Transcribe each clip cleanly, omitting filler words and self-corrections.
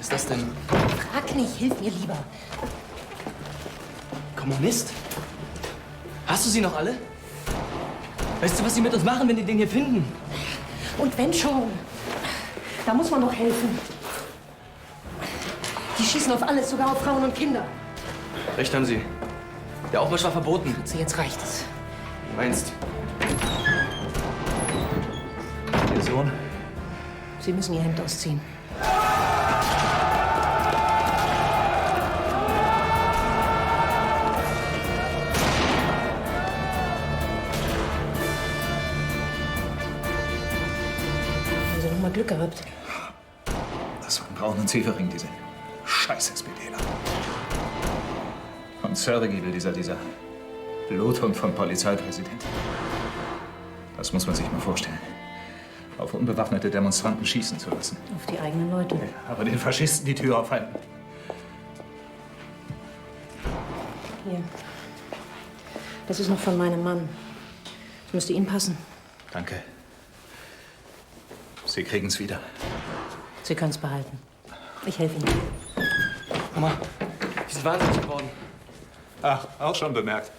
ist das denn? Frag nicht, hilf mir lieber. Kommunist? Hast du sie noch alle? Weißt du, was sie mit uns machen, wenn die den hier finden? Und wenn schon, da muss man doch helfen. Die schießen auf alles, sogar auf Frauen und Kinder. Recht haben Sie. Der Aufmarsch war verboten. So, jetzt reicht es. Du meinst? Ihr Sohn? Sie müssen Ihr Hemd ausziehen. Haben Sie noch mal Glück gehabt? Das waren Braun und Sievering, diese scheiß SPDler. Und Sörregiebel, dieser Bluthund vom Polizeipräsidenten. Das muss man sich mal vorstellen. Auf unbewaffnete Demonstranten schießen zu lassen. Auf die eigenen Leute. Aber den Faschisten die Tür aufhalten. Hier. Das ist noch von meinem Mann. Das müsste Ihnen passen. Danke. Sie kriegen's wieder. Sie können es behalten. Ich helfe Ihnen. Mama, die sind wahnsinnig geworden. Ach, auch schon bemerkt.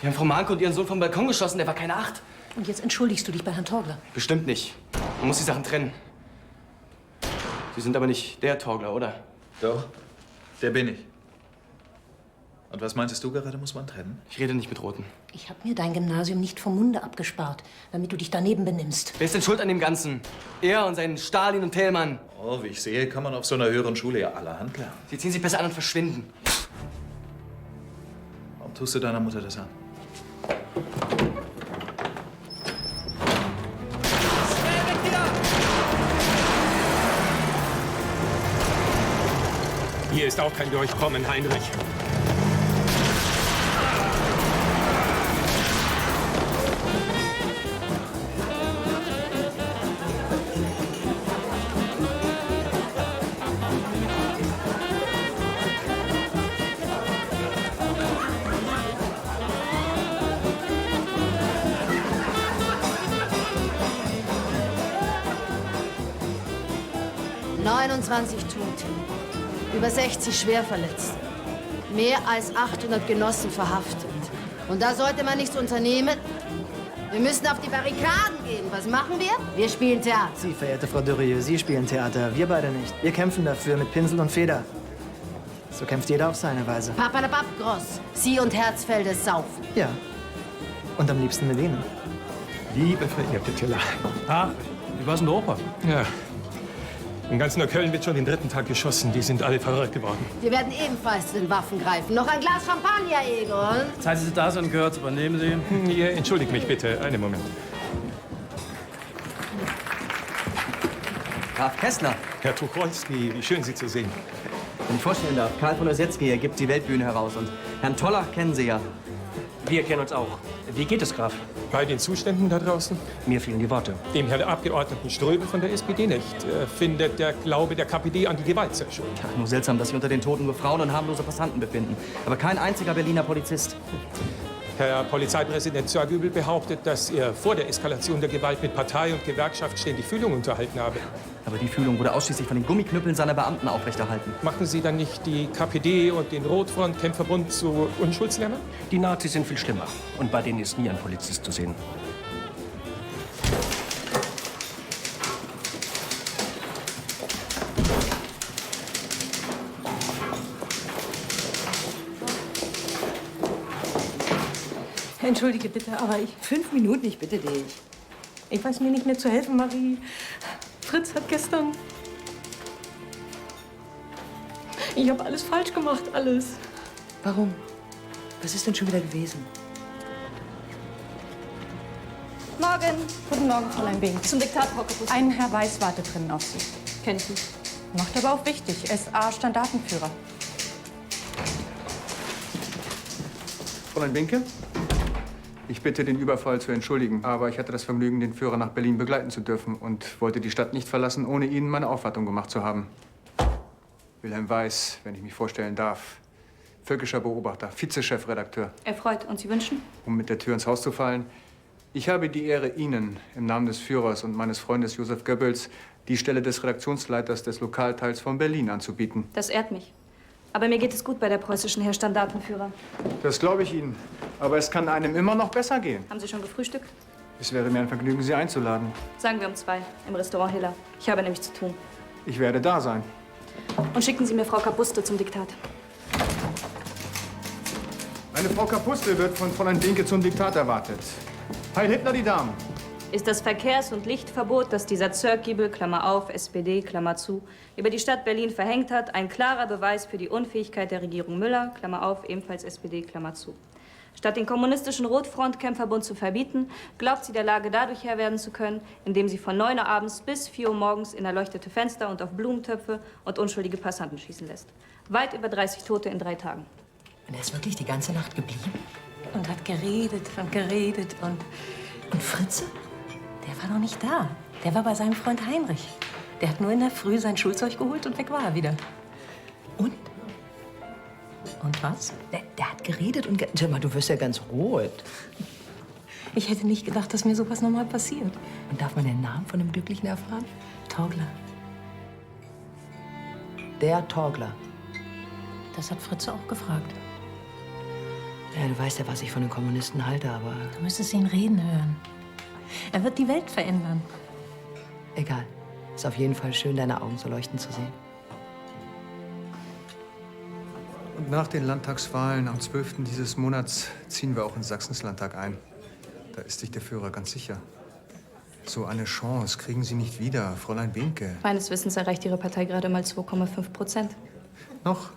Die haben Frau Mahnke und ihren Sohn vom Balkon geschossen, der war keine 8. Und jetzt entschuldigst du dich bei Herrn Torgler. Bestimmt nicht. Man muss die Sachen trennen. Sie sind aber nicht der Torgler, oder? Doch, der bin ich. Und was meintest du gerade, muss man trennen? Ich rede nicht mit Roten. Ich habe mir dein Gymnasium nicht vom Munde abgespart, damit du dich daneben benimmst. Wer ist denn schuld an dem Ganzen? Er und sein Stalin und Thälmann. Oh, wie ich sehe, kann man auf so einer höheren Schule ja allerhand lernen. Sie ziehen sich besser an und verschwinden. Warum tust du deiner Mutter das an? Hier ist auch kein Durchkommen, Heinrich. Tote, über 60 schwer verletzt, mehr als 800 Genossen verhaftet. Und da sollte man nichts unternehmen? Wir müssen auf die Barrikaden gehen. Was machen wir? Wir spielen Theater. Sie, verehrte Frau Dürrieux, Sie spielen Theater, wir beide nicht. Wir kämpfen dafür mit Pinsel und Feder. So kämpft jeder auf seine Weise. Papalapap, Gross. Sie und Herzfelde saufen. Ja. Und am liebsten mit Ihnen. Liebe verehrte Tilla. Ach, wie war's in der Oper? Ja. In ganz Neukölln wird schon den 3. Tag geschossen. Die sind alle verrückt geworden. Wir werden ebenfalls zu den Waffen greifen. Noch ein Glas Champagner, Egon. Zeit, Sie da sind, gehört, übernehmen Sie. Ihr entschuldigt mich bitte. Einen Moment. Graf Kessler. Herr Tucholsky, wie schön, Sie zu sehen. Wenn ich vorstellen darf, Karl von Ossietzky, er gibt die Weltbühne heraus. Und Herrn Toller kennen Sie ja. Wir kennen uns auch. Wie geht es, Graf? Bei den Zuständen da draußen? Mir fehlen die Worte. Dem Herrn Abgeordneten Ströbel von der SPD nicht. Findet der Glaube der KPD an die Gewalt sehr schuld. Ach, nur seltsam, dass sich unter den Toten nur Frauen und harmlose Passanten befinden. Aber kein einziger Berliner Polizist. Herr Polizeipräsident Zörgübel behauptet, dass er vor der Eskalation der Gewalt mit Partei und Gewerkschaft ständig Fühlung unterhalten habe. Aber die Fühlung wurde ausschließlich von den Gummiknüppeln seiner Beamten aufrechterhalten. Machen Sie dann nicht die KPD und den Rotfront-Kämpferbund zu Unschuldslämmern? Die Nazis sind viel schlimmer. Und bei denen ist nie ein Polizist zu sehen. Entschuldige bitte, aber 5 Minuten, ich bitte dich. Ich weiß mir nicht mehr zu helfen, Marie. Fritz hat gestern... Ich habe alles falsch gemacht, alles. Warum? Was ist denn schon wieder gewesen? Morgen. Guten Morgen, Fräulein Bink. Zum Diktat, Frau Kapus. Ein Herr Weiß wartet drinnen auf Sie. Kenn ich nicht. Macht aber auch wichtig. SA-Standartenführer. Fräulein Binke? Ich bitte, den Überfall zu entschuldigen. Aber ich hatte das Vergnügen, den Führer nach Berlin begleiten zu dürfen und wollte die Stadt nicht verlassen, ohne Ihnen meine Aufwartung gemacht zu haben. Wilhelm Weiß, wenn ich mich vorstellen darf. Völkischer Beobachter, Vizechefredakteur. Erfreut. Und Sie wünschen? Um mit der Tür ins Haus zu fallen. Ich habe die Ehre, Ihnen im Namen des Führers und meines Freundes Josef Goebbels die Stelle des Redaktionsleiters des Lokalteils von Berlin anzubieten. Das ehrt mich. Aber mir geht es gut bei der preußischen Herr Standartenführer. Das glaube ich Ihnen. Aber es kann einem immer noch besser gehen. Haben Sie schon gefrühstückt? Es wäre mir ein Vergnügen, Sie einzuladen. Sagen wir um 2 im Restaurant Hiller. Ich habe nämlich zu tun. Ich werde da sein. Und schicken Sie mir Frau Kapuste zum Diktat. Eine Frau Kapuste wird von Fräulein Binke zum Diktat erwartet. Heil Hitler, die Damen! Ist das Verkehrs- und Lichtverbot, das dieser Zirkgiebel, Klammer auf, SPD, Klammer zu, über die Stadt Berlin verhängt hat, ein klarer Beweis für die Unfähigkeit der Regierung Müller, Klammer auf, ebenfalls SPD, Klammer zu. Statt den kommunistischen Rotfrontkämpferbund zu verbieten, glaubt sie der Lage dadurch Herr werden zu können, indem sie von 9 Uhr abends bis 4 Uhr morgens in erleuchtete Fenster und auf Blumentöpfe und unschuldige Passanten schießen lässt. Weit über 30 Tote in 3 Tagen. Und er ist wirklich die ganze Nacht geblieben und hat geredet und geredet und Fritze? Der war noch nicht da. Der war bei seinem Freund Heinrich. Der hat nur in der Früh sein Schulzeug geholt und weg war er wieder. Und? Und was? Der hat geredet und Sag mal, du wirst ja ganz rot. Ich hätte nicht gedacht, dass mir sowas nochmal passiert. Und darf man den Namen von dem Glücklichen erfahren? Torgler. Der Torgler. Das hat Fritze auch gefragt. Ja, du weißt ja, was ich von den Kommunisten halte, aber... Du müsstest ihn reden hören. Er wird die Welt verändern. Egal. Ist auf jeden Fall schön, deine Augen so leuchten zu sehen. Und nach den Landtagswahlen am 12. dieses Monats ziehen wir auch in Sachsens Landtag ein. Da ist sich der Führer ganz sicher. So eine Chance kriegen Sie nicht wieder, Fräulein Binke. Meines Wissens erreicht Ihre Partei gerade mal 2,5%. Noch.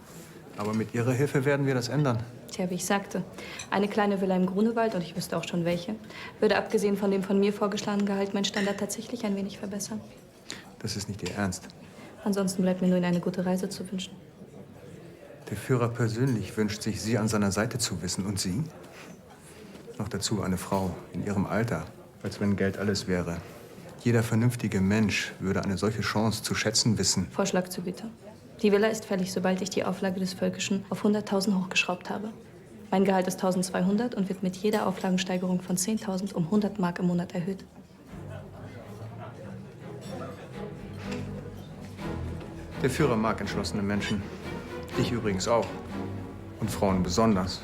Aber mit Ihrer Hilfe werden wir das ändern. Tja, wie ich sagte, eine kleine Villa im Grunewald, und ich wüsste auch schon welche, würde abgesehen von dem von mir vorgeschlagenen Gehalt meinen Standard tatsächlich ein wenig verbessern. Das ist nicht Ihr Ernst. Ansonsten bleibt mir nur Ihnen eine gute Reise zu wünschen. Der Führer persönlich wünscht sich, Sie an seiner Seite zu wissen. Und Sie? Noch dazu eine Frau in Ihrem Alter. Als wenn Geld alles wäre. Jeder vernünftige Mensch würde eine solche Chance zu schätzen wissen. Vorschlag zu Güte. Die Villa ist fällig, sobald ich die Auflage des Völkischen auf 100.000 hochgeschraubt habe. Mein Gehalt ist 1.200 und wird mit jeder Auflagensteigerung von 10.000 um 100 Mark im Monat erhöht. Der Führer mag entschlossene Menschen. Ich übrigens auch. Und Frauen besonders.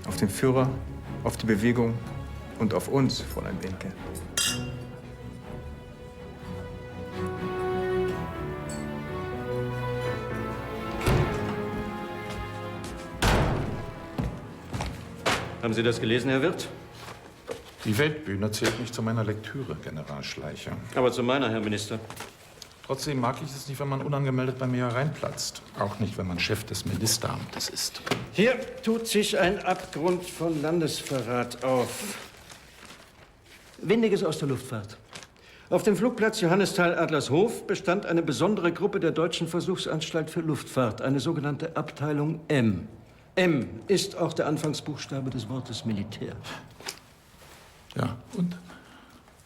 Auf den Führer, auf die Bewegung und auf uns, Fräulein Binke. Haben Sie das gelesen, Herr Wirth? Die Weltbühne zählt nicht zu meiner Lektüre, General Schleicher. Aber zu meiner, Herr Minister. Trotzdem mag ich es nicht, wenn man unangemeldet bei mir hereinplatzt. Auch nicht, wenn man Chef des Ministeramtes ist. Hier tut sich ein Abgrund von Landesverrat auf. Windiges aus der Luftfahrt. Auf dem Flugplatz Johannisthal-Adlershof bestand eine besondere Gruppe der Deutschen Versuchsanstalt für Luftfahrt, eine sogenannte Abteilung M. M ist auch der Anfangsbuchstabe des Wortes Militär. Ja, und?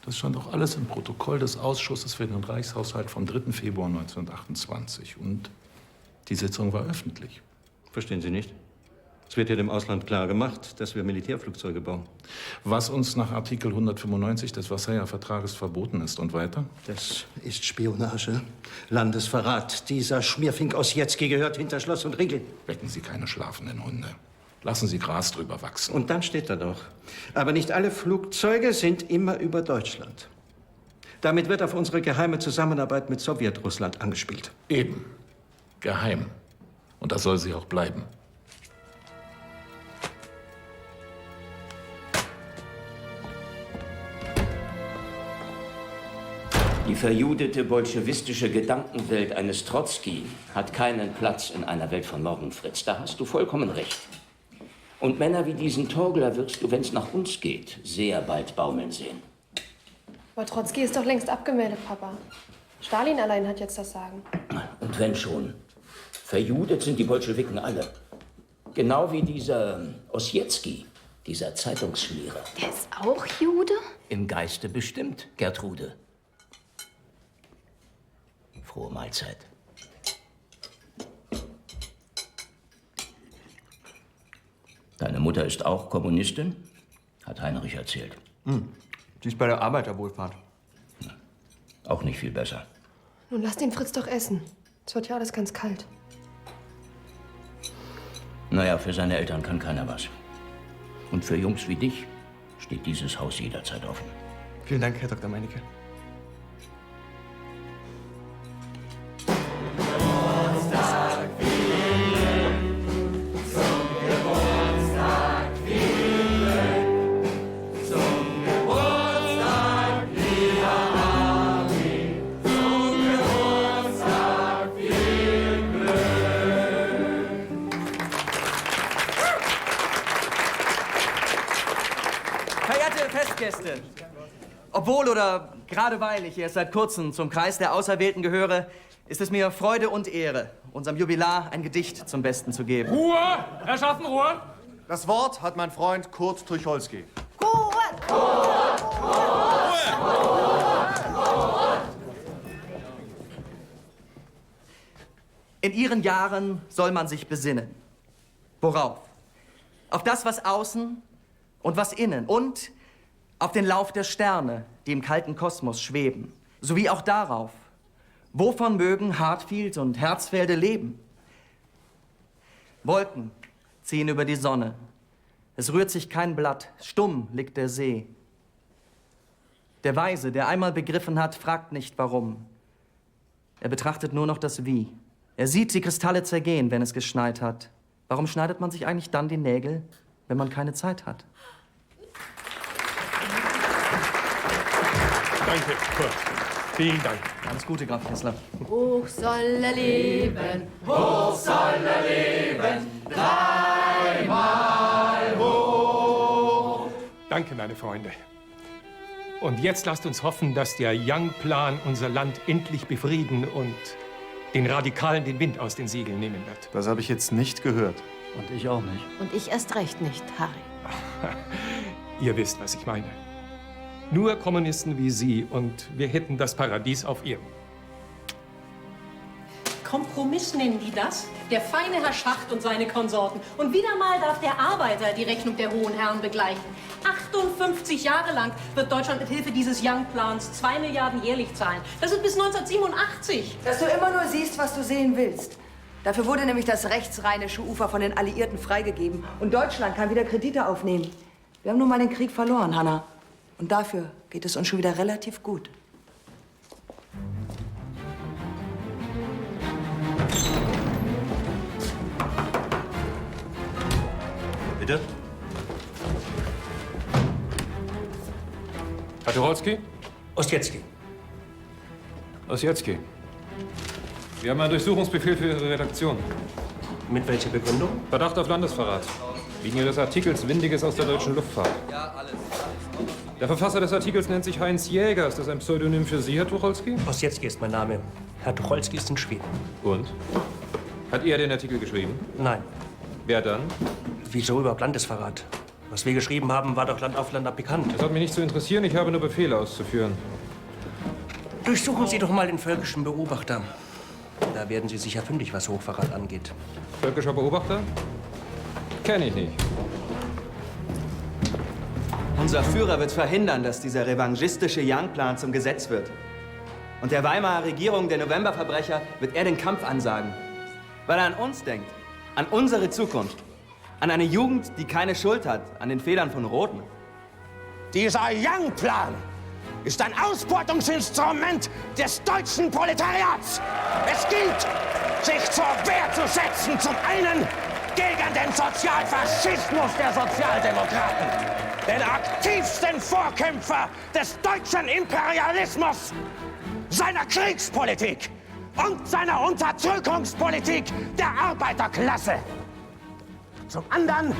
Das stand auch alles im Protokoll des Ausschusses für den Reichshaushalt vom 3. Februar 1928. Und die Sitzung war öffentlich. Verstehen Sie nicht? Es wird ja dem Ausland klar gemacht, dass wir Militärflugzeuge bauen. Was uns nach Artikel 195 des Versailler Vertrages verboten ist. Und weiter? Das ist Spionage, Landesverrat. Dieser Schmierfink Ossietzky gehört hinter Schloss und Riegel. Wecken Sie keine schlafenden Hunde. Lassen Sie Gras drüber wachsen. Und dann steht da doch. Aber nicht alle Flugzeuge sind immer über Deutschland. Damit wird auf unsere geheime Zusammenarbeit mit Sowjetrussland angespielt. Eben. Geheim. Und das soll sie auch bleiben. Die verjudete bolschewistische Gedankenwelt eines Trotzki hat keinen Platz in einer Welt von morgen, Fritz. Da hast du vollkommen recht. Und Männer wie diesen Torgler wirst du, wenn es nach uns geht, sehr bald baumeln sehen. Aber Trotzki ist doch längst abgemeldet, Papa. Stalin allein hat jetzt das Sagen. Und wenn schon. Verjudet sind die Bolschewiken alle. Genau wie dieser Ossietzky, dieser Zeitungsschmierer. Der ist auch Jude? Im Geiste bestimmt, Gertrude. Frohe Mahlzeit. Deine Mutter ist auch Kommunistin? Hat Heinrich erzählt. Die ist bei der Arbeiterwohlfahrt. Auch nicht viel besser. Nun lass den Fritz doch essen. Es wird ja alles ganz kalt. Naja, für seine Eltern kann keiner was. Und für Jungs wie dich steht dieses Haus jederzeit offen. Vielen Dank, Herr Dr. Meinecke. Verehrte Festgäste, obwohl oder gerade weil ich erst seit kurzem zum Kreis der Auserwählten gehöre, ist es mir Freude und Ehre, unserem Jubilar ein Gedicht zum Besten zu geben. Ruhe! Herrschaften, Ruhe! Das Wort hat mein Freund Kurt Tucholsky. In ihren Jahren soll man sich besinnen. Worauf? Auf das, was außen und was innen und auf den Lauf der Sterne, die im kalten Kosmos schweben, sowie auch darauf, wovon mögen Hartfield und Herzfelde leben. Wolken ziehen über die Sonne, es rührt sich kein Blatt, stumm liegt der See. Der Weise, der einmal begriffen hat, fragt nicht warum. Er betrachtet nur noch das Wie. Er sieht die Kristalle zergehen, wenn es geschneit hat. Warum schneidet man sich eigentlich dann die Nägel, wenn man keine Zeit hat? Danke, Kurt. Vielen Dank. Alles Gute, Graf Kessler. Hoch soll er leben, Hoch soll er leben, dreimal hoch. Danke, meine Freunde. Und jetzt lasst uns hoffen, dass der Young-Plan unser Land endlich befrieden und den Radikalen den Wind aus den Segeln nehmen wird. Das habe ich jetzt nicht gehört. Und ich auch nicht. Und ich erst recht nicht, Harry. Ihr wisst, was ich meine. Nur Kommunisten wie Sie und wir hätten das Paradies auf Erden. Kompromiss nennen die das? Der feine Herr Schacht und seine Konsorten. Und wieder mal darf der Arbeiter die Rechnung der hohen Herren begleichen. 58 Jahre lang wird Deutschland mit Hilfe dieses Young-Plans 2 Milliarden jährlich zahlen. Das ist bis 1987. Dass du immer nur siehst, was du sehen willst. Dafür wurde nämlich das rechtsrheinische Ufer von den Alliierten freigegeben. Und Deutschland kann wieder Kredite aufnehmen. Wir haben nun mal den Krieg verloren, Hanna. Und dafür geht es uns schon wieder relativ gut. Bitte? Herr Tucholsky? Ostiecki. Ostiecki. Wir haben einen Durchsuchungsbefehl für Ihre Redaktion. Mit welcher Begründung? Verdacht auf Landesverrat. Wegen Ihres Artikels Windiges aus der deutschen Luftfahrt. Ja, alles. Der Verfasser des Artikels nennt sich Heinz Jäger. Ist das ein Pseudonym für Sie, Herr Tucholsky? Ostiecki ist mein Name. Herr Tucholsky ist in Schweden. Und? Hat er den Artikel geschrieben? Nein. Wer dann? Wieso überhaupt Landesverrat? Was wir geschrieben haben, war doch Land auf Land bekannt. Das hat mich nicht zu interessieren. Ich habe nur Befehle auszuführen. Durchsuchen Sie doch mal den völkischen Beobachter. Da werden Sie sicher fündig, was Hochverrat angeht. Völkischer Beobachter? Kenne ich nicht. Unser Führer wird verhindern, dass dieser revanchistische Young-Plan zum Gesetz wird. Und der Weimarer Regierung der Novemberverbrecher wird er den Kampf ansagen. Weil er an uns denkt, an unsere Zukunft, an eine Jugend, die keine Schuld hat, an den Fehlern von Roten. Dieser Young-Plan ist ein Ausbeutungsinstrument des deutschen Proletariats. Es gilt, sich zur Wehr zu setzen, zum einen gegen den Sozialfaschismus der Sozialdemokraten, den aktivsten Vorkämpfer des deutschen Imperialismus, seiner Kriegspolitik und seiner Unterdrückungspolitik der Arbeiterklasse. Zum anderen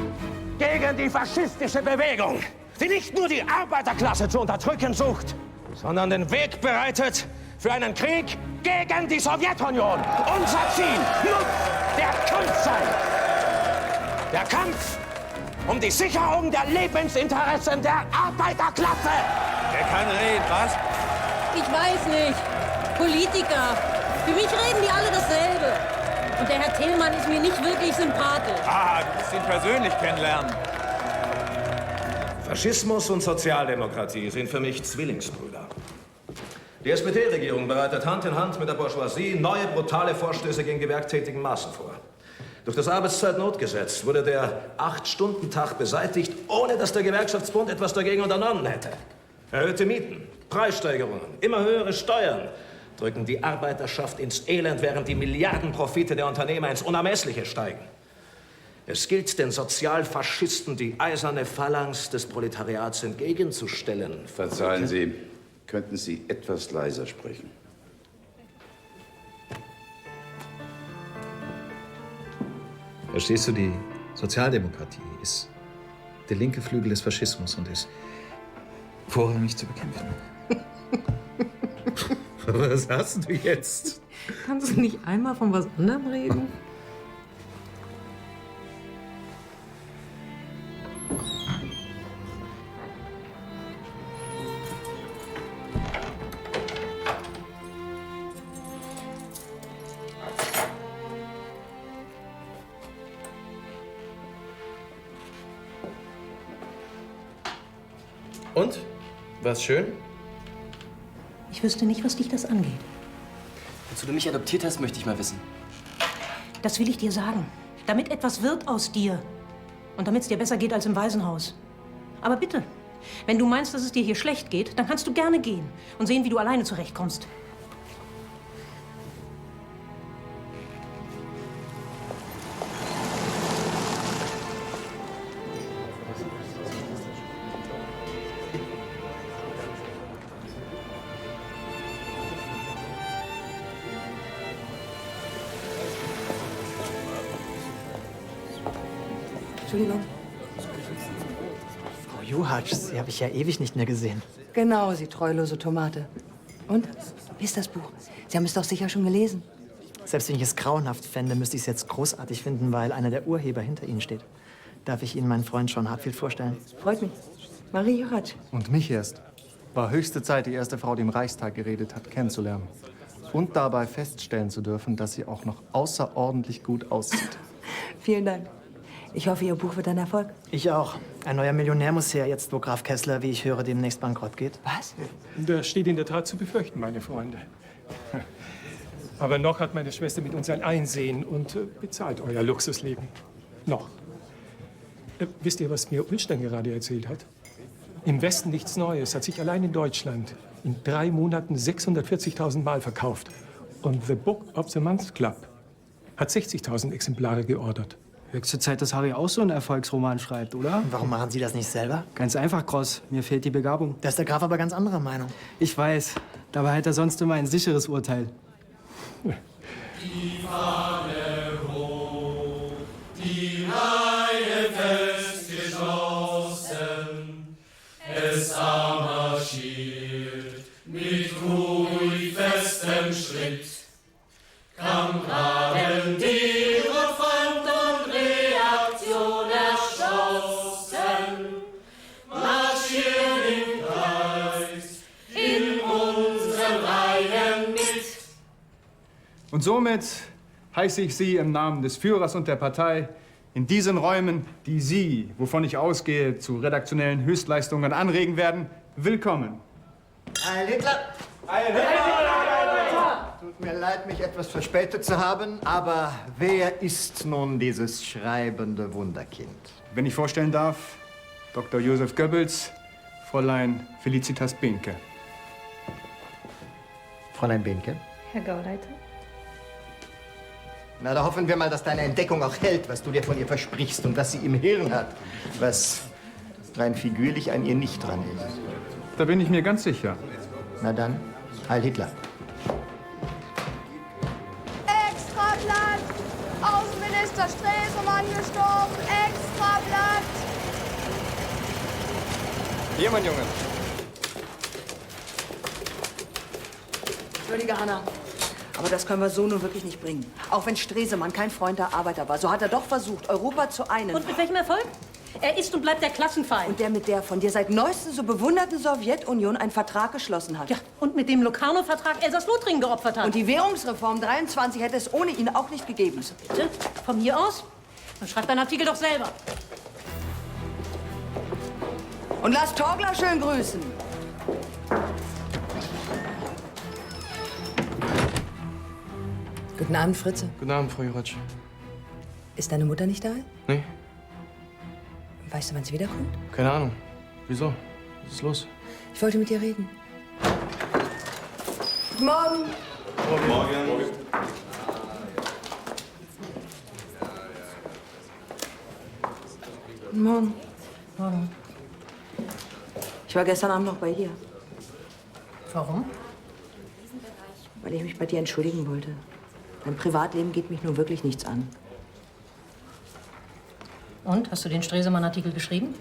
gegen die faschistische Bewegung, die nicht nur die Arbeiterklasse zu unterdrücken sucht, sondern den Weg bereitet für einen Krieg gegen die Sowjetunion. Unser Ziel muss der Kampf sein. Der Kampf um die Sicherung der Lebensinteressen der Arbeiterklasse. Wer kann reden, was? Ich weiß nicht. Politiker. Für mich reden die alle dasselbe. Und der Herr Tillmann ist mir nicht wirklich sympathisch. Ah, du musst ihn persönlich kennenlernen. Faschismus und Sozialdemokratie sind für mich Zwillingsbrüder. Die SPD-Regierung bereitet Hand in Hand mit der Bourgeoisie neue brutale Vorstöße gegen gewerktätigen Massen vor. Durch das Arbeitszeitnotgesetz wurde der 8-Stunden-Tag beseitigt, ohne dass der Gewerkschaftsbund etwas dagegen unternommen hätte. Erhöhte Mieten, Preissteigerungen, immer höhere Steuern drücken die Arbeiterschaft ins Elend, während die Milliardenprofite der Unternehmer ins Unermessliche steigen. Es gilt, den Sozialfaschisten die eiserne Phalanx des Proletariats entgegenzustellen. Verzeihen Sie, könnten Sie etwas leiser sprechen? Verstehst du, die Sozialdemokratie ist der linke Flügel des Faschismus und ist vorrangig zu bekämpfen. Was hast du jetzt? Kannst du nicht einmal von was anderem reden? Und? War's schön? Ich wüsste nicht, was dich das angeht. Wozu du mich adoptiert hast, möchte ich mal wissen. Das will ich dir sagen. Damit etwas wird aus dir. Und damit es dir besser geht als im Waisenhaus. Aber bitte, wenn du meinst, dass es dir hier schlecht geht, dann kannst du gerne gehen und sehen, wie du alleine zurechtkommst. Entschuldigung. Frau Juhatsch, Sie habe ich ja ewig nicht mehr gesehen. Genau, Sie treulose Tomate. Und? Wie ist das Buch? Sie haben es doch sicher schon gelesen. Selbst wenn ich es grauenhaft fände, müsste ich es jetzt großartig finden, weil einer der Urheber hinter Ihnen steht. Darf ich Ihnen meinen Freund Sean Hartfield vorstellen? Freut mich. Marie Juhatsch. Und mich erst. War höchste Zeit, die erste Frau, die im Reichstag geredet hat, kennenzulernen. Und dabei feststellen zu dürfen, dass sie auch noch außerordentlich gut aussieht. Vielen Dank. Ich hoffe, Ihr Buch wird ein Erfolg. Ich auch. Ein neuer Millionär muss her, jetzt wo Graf Kessler, wie ich höre, demnächst bankrott geht. Was? Das steht in der Tat zu befürchten, meine Freunde. Aber noch hat meine Schwester mit uns ein Einsehen und bezahlt euer Luxusleben. Noch. Wisst ihr, was mir Ullstein gerade erzählt hat? Im Westen nichts Neues, hat sich allein in Deutschland in 3 Monaten 640.000 Mal verkauft. Und The Book of the Month Club hat 60.000 Exemplare geordert. Höchste Zeit, dass Harry auch so einen Erfolgsroman schreibt, oder? Warum machen Sie das nicht selber? Ganz einfach, Gross. Mir fehlt die Begabung. Da ist der Graf aber ganz anderer Meinung. Ich weiß. Dabei hat er sonst immer ein sicheres Urteil. Die Fahne hoch, die Reihe festgeschlossen, es marschiert mit ruhig festem Schritt. Kameraden, die Front und Reaktion erschossen, marschieren im Kreis in unseren Reihen mit. Und somit heiße ich Sie im Namen des Führers und der Partei in diesen Räumen, die Sie, wovon ich ausgehe, zu redaktionellen Höchstleistungen anregen werden, willkommen. Heil Hitler! Heil Hitler! Tut mir leid, mich etwas verspätet zu haben, aber wer ist nun dieses schreibende Wunderkind? Wenn ich vorstellen darf, Dr. Josef Goebbels, Fräulein Felicitas Behnke. Fräulein Behnke? Herr Gauleiter? Na, da hoffen wir mal, dass deine Entdeckung auch hält, was du dir von ihr versprichst und was sie im Hirn hat, was rein figürlich an ihr nicht dran ist. Da bin ich mir ganz sicher. Na dann, Heil Hitler. Extrablatt! Außenminister Stresemann gestorben! Extrablatt! Hier, mein Junge. Entschuldige, Hanna. Aber das können wir so nun wirklich nicht bringen. Auch wenn Stresemann kein Freund der Arbeiter war, so hat er doch versucht, Europa zu einen. Und mit welchem Erfolg? Er ist und bleibt der Klassenfeind. Und der mit der von dir seit neuestem so bewunderten Sowjetunion einen Vertrag geschlossen hat. Ja, und mit dem Locarno-Vertrag Elsass-Lothringen geopfert hat. Und die Währungsreform 23 hätte es ohne ihn auch nicht gegeben. Also bitte, von hier aus? Dann schreibt deinen Artikel doch selber. Und lass Torgler schön grüßen. Guten Abend, Fritze. Guten Abend, Frau Juratsch. Ist deine Mutter nicht da? Nee, Weißt du, wann sie wiederkommt? keine Ahnung. Wieso? Was ist los? Ich wollte mit dir reden. Guten Morgen. Guten Morgen. Guten Morgen. Morgen. Ich war gestern Abend noch bei dir. Warum? Weil ich mich bei dir entschuldigen wollte. Dein Privatleben geht mich nun wirklich nichts an. Und, hast du den Stresemann-Artikel geschrieben?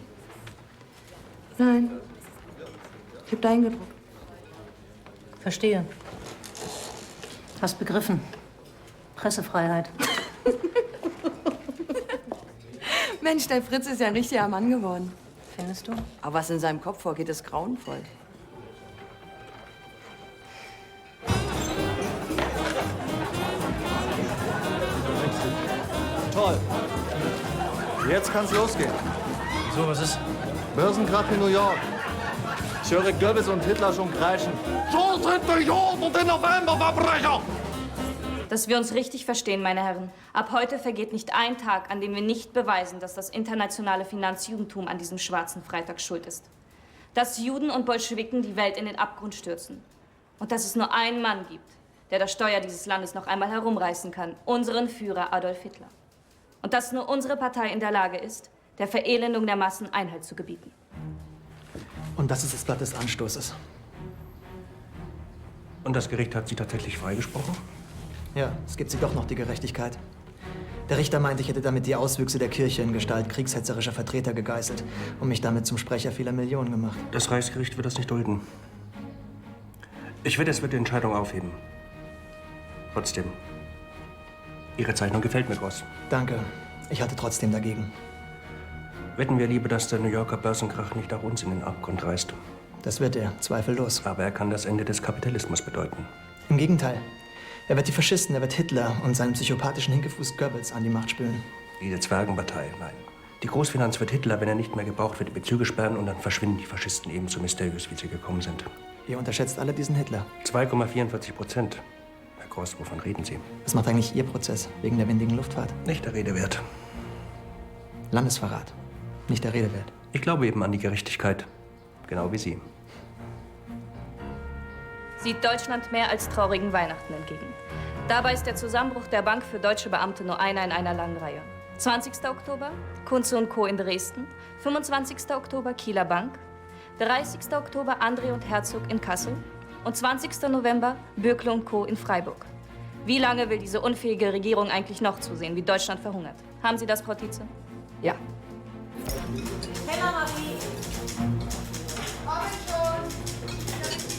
Nein. Ich hab deinen gedruckt. Verstehe. Hast begriffen. Pressefreiheit. Mensch, der Fritz ist ja ein richtiger Mann geworden. Findest du? Aber was in seinem Kopf vorgeht, ist grauenvoll. Toll. Jetzt kann's losgehen. So, was ist? Börsenkrach in New York. Ich höre Goebbels und Hitler schon kreischen. So sind die Juden und die Novemberverbrecher! Dass wir uns richtig verstehen, meine Herren. Ab heute vergeht nicht ein Tag, an dem wir nicht beweisen, dass das internationale Finanzjudentum an diesem schwarzen Freitag schuld ist. Dass Juden und Bolschewiken die Welt in den Abgrund stürzen. Und dass es nur einen Mann gibt, der das Steuer dieses Landes noch einmal herumreißen kann. Unseren Führer Adolf Hitler. Und dass nur unsere Partei in der Lage ist, der Verelendung der Massen Einhalt zu gebieten. Und das ist das Blatt des Anstoßes. Und das Gericht hat Sie tatsächlich freigesprochen? Ja, es gibt sie doch noch, die Gerechtigkeit. Der Richter meinte, ich hätte damit die Auswüchse der Kirche in Gestalt kriegshetzerischer Vertreter gegeißelt und mich damit zum Sprecher vieler Millionen gemacht. Das Reichsgericht wird das nicht dulden. Ich wette, es wird die Entscheidung aufheben. Trotzdem, Ihre Zeichnung gefällt mir, Gross. Danke. Ich halte trotzdem dagegen. Wetten wir lieber, dass der New Yorker Börsenkrach nicht auch uns in den Abgrund reißt. Das wird er, zweifellos. Aber er kann das Ende des Kapitalismus bedeuten. Im Gegenteil. Er wird die Faschisten, er wird Hitler und seinen psychopathischen Hinkefuß Goebbels an die Macht spülen. Diese Zwergenpartei, nein. Die Großfinanz wird Hitler, wenn er nicht mehr gebraucht wird, die Bezüge sperren und dann verschwinden die Faschisten ebenso mysteriös, wie sie gekommen sind. Ihr unterschätzt alle diesen Hitler. 2,44%. Herr Gross, wovon reden Sie? Was macht eigentlich Ihr Prozess wegen der windigen Luftfahrt? Nicht der Rede wert. Landesverrat. Nicht der Rede wert. Ich glaube eben an die Gerechtigkeit. Genau wie Sie. Sieht Deutschland mehr als traurigen Weihnachten entgegen. Dabei ist der Zusammenbruch der Bank für deutsche Beamte nur einer in einer langen Reihe. 20. Oktober, Kunze & Co. in Dresden. 25. Oktober, Kieler Bank. 30. Oktober, André und Herzog in Kassel. Und 20. November, Bürkle & Co. in Freiburg. Wie lange will diese unfähige Regierung eigentlich noch zusehen, wie Deutschland verhungert? Haben Sie das, Frau Tietze? Ja. Hello, Marie. Komm schon.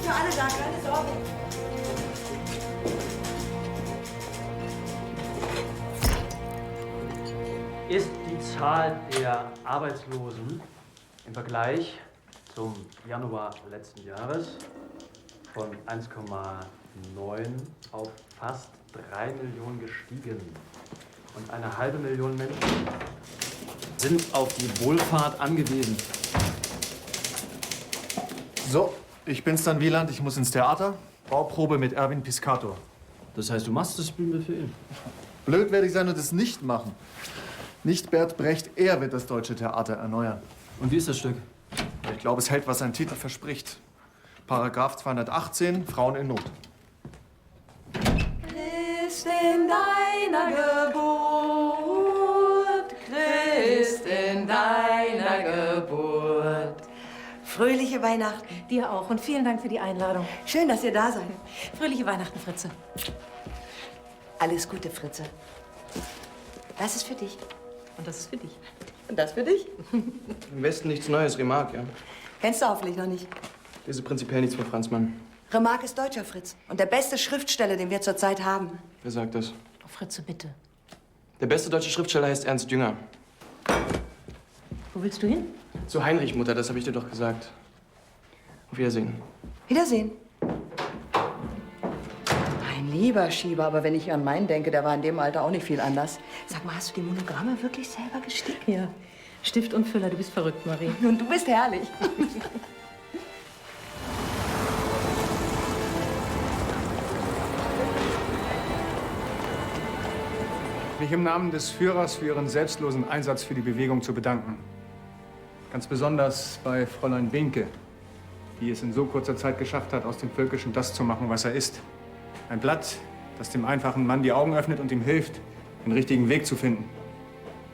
Für alle da, keine Sorge. Ist die Zahl der Arbeitslosen im Vergleich zum Januar letzten Jahres von 1,9 auf fast 3 Millionen gestiegen. Und 1,5 Million Menschen Sind auf die Wohlfahrt angewiesen. So, ich bin's dann, Wieland. Ich muss ins Theater. Bauprobe mit Erwin Piscator. Das heißt, du machst das Bühnenbefehl? Blöd werde ich sein und es nicht machen. Nicht Bert Brecht, er wird das deutsche Theater erneuern. Und wie ist das Stück? Ich glaube, es hält, was sein Titel verspricht. Paragraph 218, Frauen in Not. Christ in deiner Geburt, Christ in deiner Geburt. Fröhliche Weihnachten. Dir auch und vielen Dank für die Einladung. Schön, dass ihr da seid. Fröhliche Weihnachten, Fritze. Alles Gute, Fritze. Das ist für dich. Und das ist für dich. Und das für dich. Im Westen nichts Neues, Remarque, ja. Kennst du hoffentlich noch nicht. Lese prinzipiell nichts von Franz Mann. Remarque ist Deutscher, Fritz. Und der beste Schriftsteller, den wir zurzeit haben. Wer sagt das? Oh, Fritze, bitte. Der beste deutsche Schriftsteller heißt Ernst Jünger. Wo willst du hin? Zu Heinrich, Mutter, das habe ich dir doch gesagt. Auf Wiedersehen. Wiedersehen. Mein lieber Schieber, aber wenn ich an meinen denke, der war in dem Alter auch nicht viel anders. Sag mal, hast du die Monogramme wirklich selber gestickt? Ja. Stift und Füller, du bist verrückt, Marie. Und du bist herrlich. Mich im Namen des Führers für Ihren selbstlosen Einsatz für die Bewegung zu bedanken. Ganz besonders bei Fräulein Behnke, die es in so kurzer Zeit geschafft hat, aus dem Völkischen das zu machen, was er ist. Ein Blatt, das dem einfachen Mann die Augen öffnet und ihm hilft, den richtigen Weg zu finden.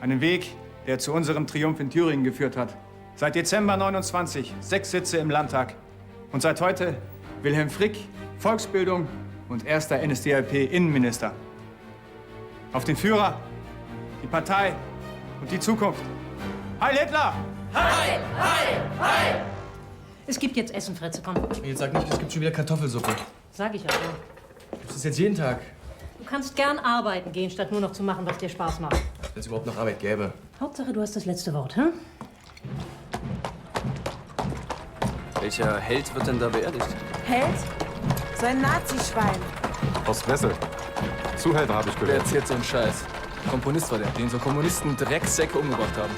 Einen Weg, der zu unserem Triumph in Thüringen geführt hat. Seit Dezember 29 6 Sitze im Landtag. Und seit heute Wilhelm Frick, Volksbildung und erster NSDAP-Innenminister. Auf den Führer, die Partei und die Zukunft. Heil Hitler! Heil, heil, heil! Es gibt jetzt Essen, Fritze, komm. Jetzt sag nicht, es gibt schon wieder Kartoffelsuppe. Sag ich aber. Das ist jetzt jeden Tag. Du kannst gern arbeiten gehen, statt nur noch zu machen, was dir Spaß macht. Wenn es überhaupt noch Arbeit gäbe. Hauptsache, du hast das letzte Wort, hm? Welcher Held wird denn da beerdigt? Held? So ein Nazischwein. Aus Wessel. Zuhälter, habe ich Wer gehört. erzählt so einen Scheiß? Komponist war der, den so Kommunisten Drecksäcke umgebracht haben.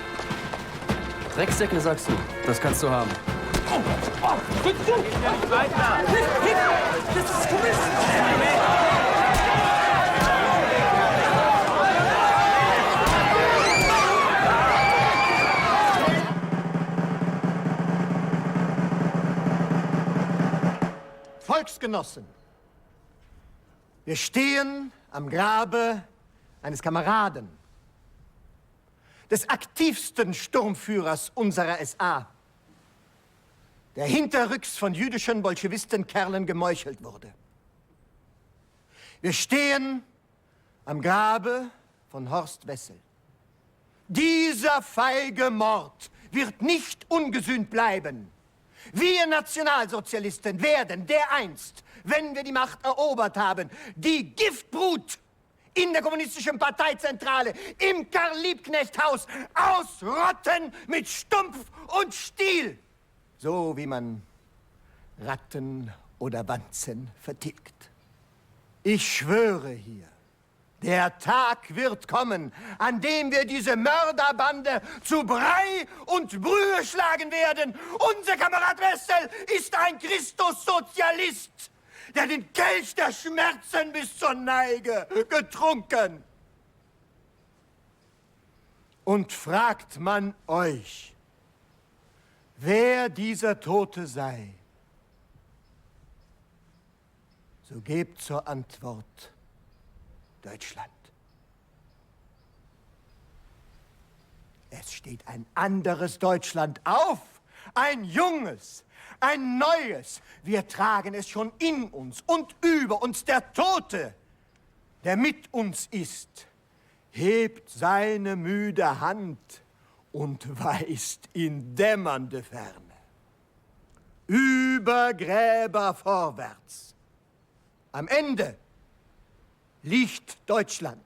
Drecksäcke, sagst du? Das kannst du haben. Das ist Kommunist! Volksgenossen, wir stehen am Grabe eines Kameraden, des aktivsten Sturmführers unserer SA, der hinterrücks von jüdischen Bolschewistenkerlen gemeuchelt wurde. Wir stehen am Grabe von Horst Wessel. Dieser feige Mord wird nicht ungesühnt bleiben. Wir Nationalsozialisten werden dereinst, wenn wir die Macht erobert haben, die Giftbrut in der kommunistischen Parteizentrale, im Karl-Liebknecht-Haus ausrotten mit Stumpf und Stiel. So wie man Ratten oder Wanzen vertilgt. Ich schwöre hier, der Tag wird kommen, an dem wir diese Mörderbande zu Brei und Brühe schlagen werden. Unser Kamerad Wessel ist ein Christussozialist, der den Kelch der Schmerzen bis zur Neige getrunken. Und fragt man euch, wer dieser Tote sei, so gebt zur Antwort Deutschland. Es steht ein anderes Deutschland auf, ein junges, ein neues. Wir tragen es schon in uns und über uns. Der Tote, der mit uns ist, hebt seine müde Hand und weist in dämmernde Ferne. Über Gräber vorwärts. Am Ende liegt Deutschland.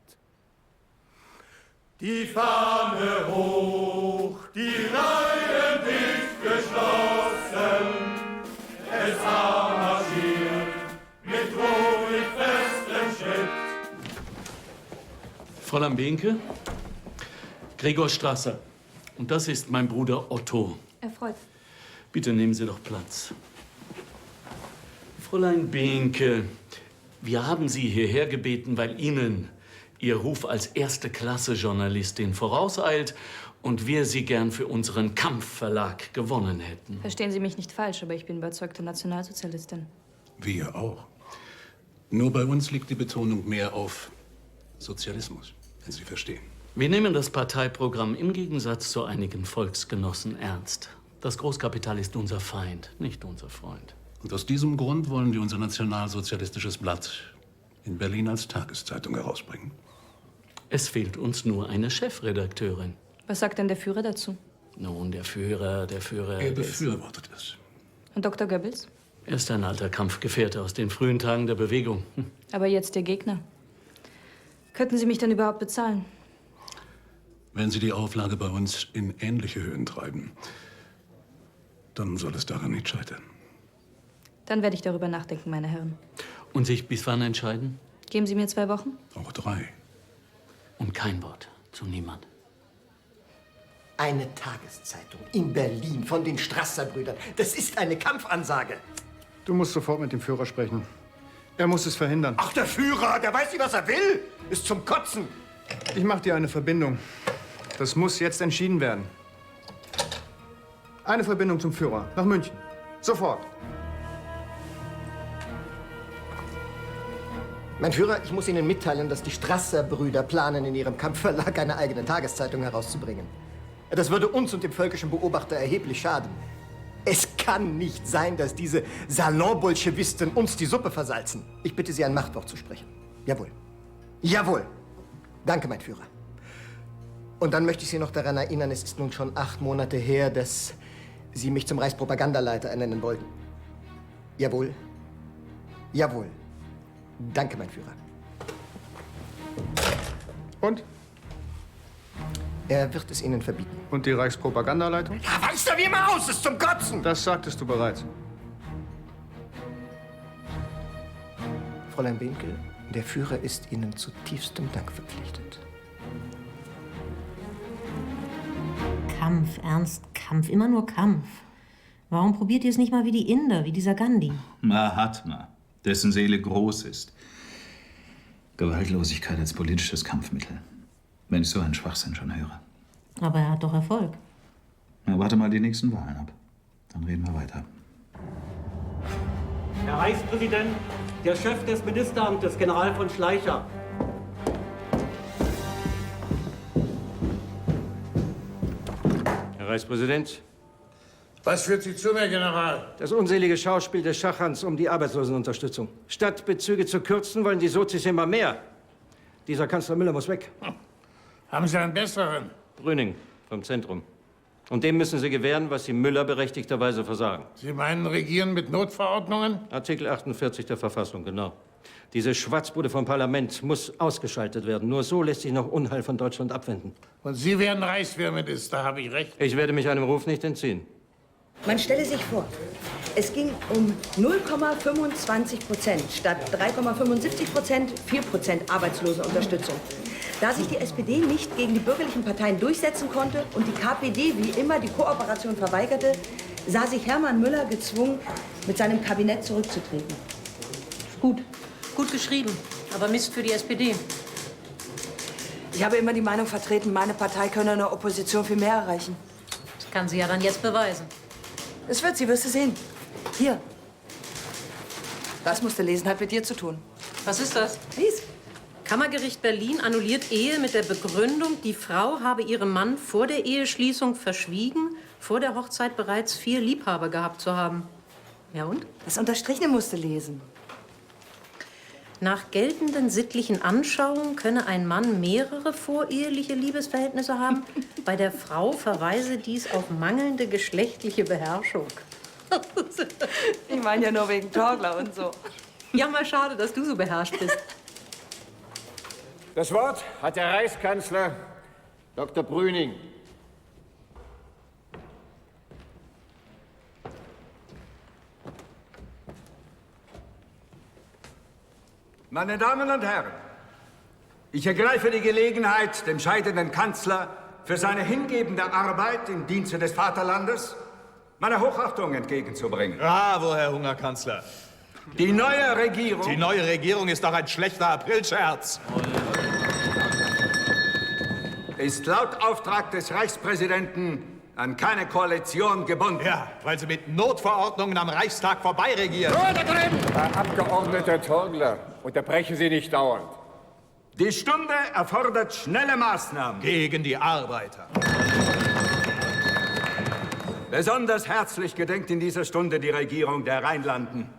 Die Fahne hoch, die Reihen dicht geschlossen. Es marschiert mit ruhig festem Schritt. Fräulein Behnke, Gregor Strasser. Und das ist mein Bruder Otto. Erfreut. Bitte nehmen Sie doch Platz. Fräulein Behnke, wir haben Sie hierher gebeten, weil Ihnen Ihr Ruf als erste-Klasse-Journalistin vorauseilt und wir Sie gern für unseren Kampfverlag gewonnen hätten. Verstehen Sie mich nicht falsch, aber ich bin überzeugte Nationalsozialistin. Wir auch. Nur bei uns liegt die Betonung mehr auf Sozialismus, wenn Sie verstehen. Wir nehmen das Parteiprogramm im Gegensatz zu einigen Volksgenossen ernst. Das Großkapital ist unser Feind, nicht unser Freund. Und aus diesem Grund wollen wir unser nationalsozialistisches Blatt in Berlin als Tageszeitung herausbringen. Es fehlt uns nur eine Chefredakteurin. Was sagt denn der Führer dazu? Nun, der Führer... Er befürwortet es. Und Dr. Goebbels? Er ist ein alter Kampfgefährte aus den frühen Tagen der Bewegung. Aber jetzt der Gegner. Könnten Sie mich denn überhaupt bezahlen? Wenn Sie die Auflage bei uns in ähnliche Höhen treiben, dann soll es daran nicht scheitern. Dann werde ich darüber nachdenken, meine Herren. Und sich bis wann entscheiden? Geben Sie mir 2 Wochen? Auch 3. Und kein Wort zu niemand. Eine Tageszeitung in Berlin von den Strasser-Brüdern. Das ist eine Kampfansage. Du musst sofort mit dem Führer sprechen. Er muss es verhindern. Ach, der Führer, der weiß nicht, was er will. Ist zum Kotzen. Ich mach dir eine Verbindung. Das muss jetzt entschieden werden. Eine Verbindung zum Führer. Nach München. Sofort. Mein Führer, ich muss Ihnen mitteilen, dass die Strasser-Brüder planen, in ihrem Kampfverlag eine eigene Tageszeitung herauszubringen. Das würde uns und dem völkischen Beobachter erheblich schaden. Es kann nicht sein, dass diese Salon-Bolschewisten uns die Suppe versalzen. Ich bitte Sie, ein Machtwort zu sprechen. Jawohl. Jawohl. Danke, mein Führer. Und dann möchte ich Sie noch daran erinnern, es ist nun schon 8 Monate her, dass Sie mich zum Reichspropagandaleiter ernennen wollten. Jawohl. Jawohl. Danke, mein Führer. Und? Er wird es Ihnen verbieten. Und die Reichspropagandaleitung? Ja, weiß er wie immer aus, ist zum Kotzen! Das sagtest du bereits. Fräulein Winkel, der Führer ist Ihnen zu tiefstem Dank verpflichtet. Kampf, Ernst, Kampf, immer nur Kampf. Warum probiert ihr es nicht mal wie die Inder, wie dieser Gandhi? Mahatma, dessen Seele groß ist. Gewaltlosigkeit als politisches Kampfmittel. Wenn ich so einen Schwachsinn schon höre. Aber er hat doch Erfolg. Na, warte mal die nächsten Wahlen ab. Dann reden wir weiter. Herr Reichspräsident, der Chef des Ministeramtes, General von Schleicher. Herr Reichspräsident. Was führt Sie zu mir, General? Das unselige Schauspiel des Schachans um die Arbeitslosenunterstützung. Statt Bezüge zu kürzen, wollen die Sozis immer mehr. Dieser Kanzler Müller muss weg. Haben Sie einen besseren? Brüning vom Zentrum. Und dem müssen Sie gewähren, was Sie Müller berechtigterweise versagen. Sie meinen Regieren mit Notverordnungen? Artikel 48 der Verfassung, genau. Diese Schwatzbude vom Parlament muss ausgeschaltet werden. Nur so lässt sich noch Unheil von Deutschland abwenden. Und Sie werden Reichswehrminister, habe ich recht? Ich werde mich einem Ruf nicht entziehen. Man stelle sich vor, es ging um 0,25% statt 3,75%, 4% Arbeitslosenunterstützung. Da sich die SPD nicht gegen die bürgerlichen Parteien durchsetzen konnte und die KPD wie immer die Kooperation verweigerte, sah sich Hermann Müller gezwungen, mit seinem Kabinett zurückzutreten. Gut, gut geschrieben, aber Mist für die SPD. Ich habe immer die Meinung vertreten, meine Partei könne in der Opposition viel mehr erreichen. Das kann sie ja dann jetzt beweisen. Es wird sie, wirst du sehen. Hier. Das musst du lesen, hat mit dir zu tun. Was ist das? Lies. Kammergericht Berlin annulliert Ehe mit der Begründung, die Frau habe ihrem Mann vor der Eheschließung verschwiegen, vor der Hochzeit bereits 4 Liebhaber gehabt zu haben. Ja und? Das Unterstrichene musst du lesen. Nach geltenden sittlichen Anschauungen könne ein Mann mehrere voreheliche Liebesverhältnisse haben. Bei der Frau verweise dies auf mangelnde geschlechtliche Beherrschung. Ich meine ja nur wegen Torgler und so. Ja, mal schade, dass du so beherrscht bist. Das Wort hat der Reichskanzler Dr. Brüning. Meine Damen und Herren, ich ergreife die Gelegenheit, dem scheidenden Kanzler für seine hingebende Arbeit im Dienste des Vaterlandes meine Hochachtung entgegenzubringen. Bravo, Herr Hungerkanzler. Die neue Regierung... Die neue Regierung ist doch ein schlechter Aprilscherz. ...ist laut Auftrag des Reichspräsidenten an keine Koalition gebunden. Ja, weil Sie mit Notverordnungen am Reichstag vorbeiregieren. Ruhe da drin! Herr Abgeordneter Torgler, unterbrechen Sie nicht dauernd. Die Stunde erfordert schnelle Maßnahmen. Gegen die Arbeiter. Besonders herzlich gedenkt in dieser Stunde die Regierung der Rheinlanden,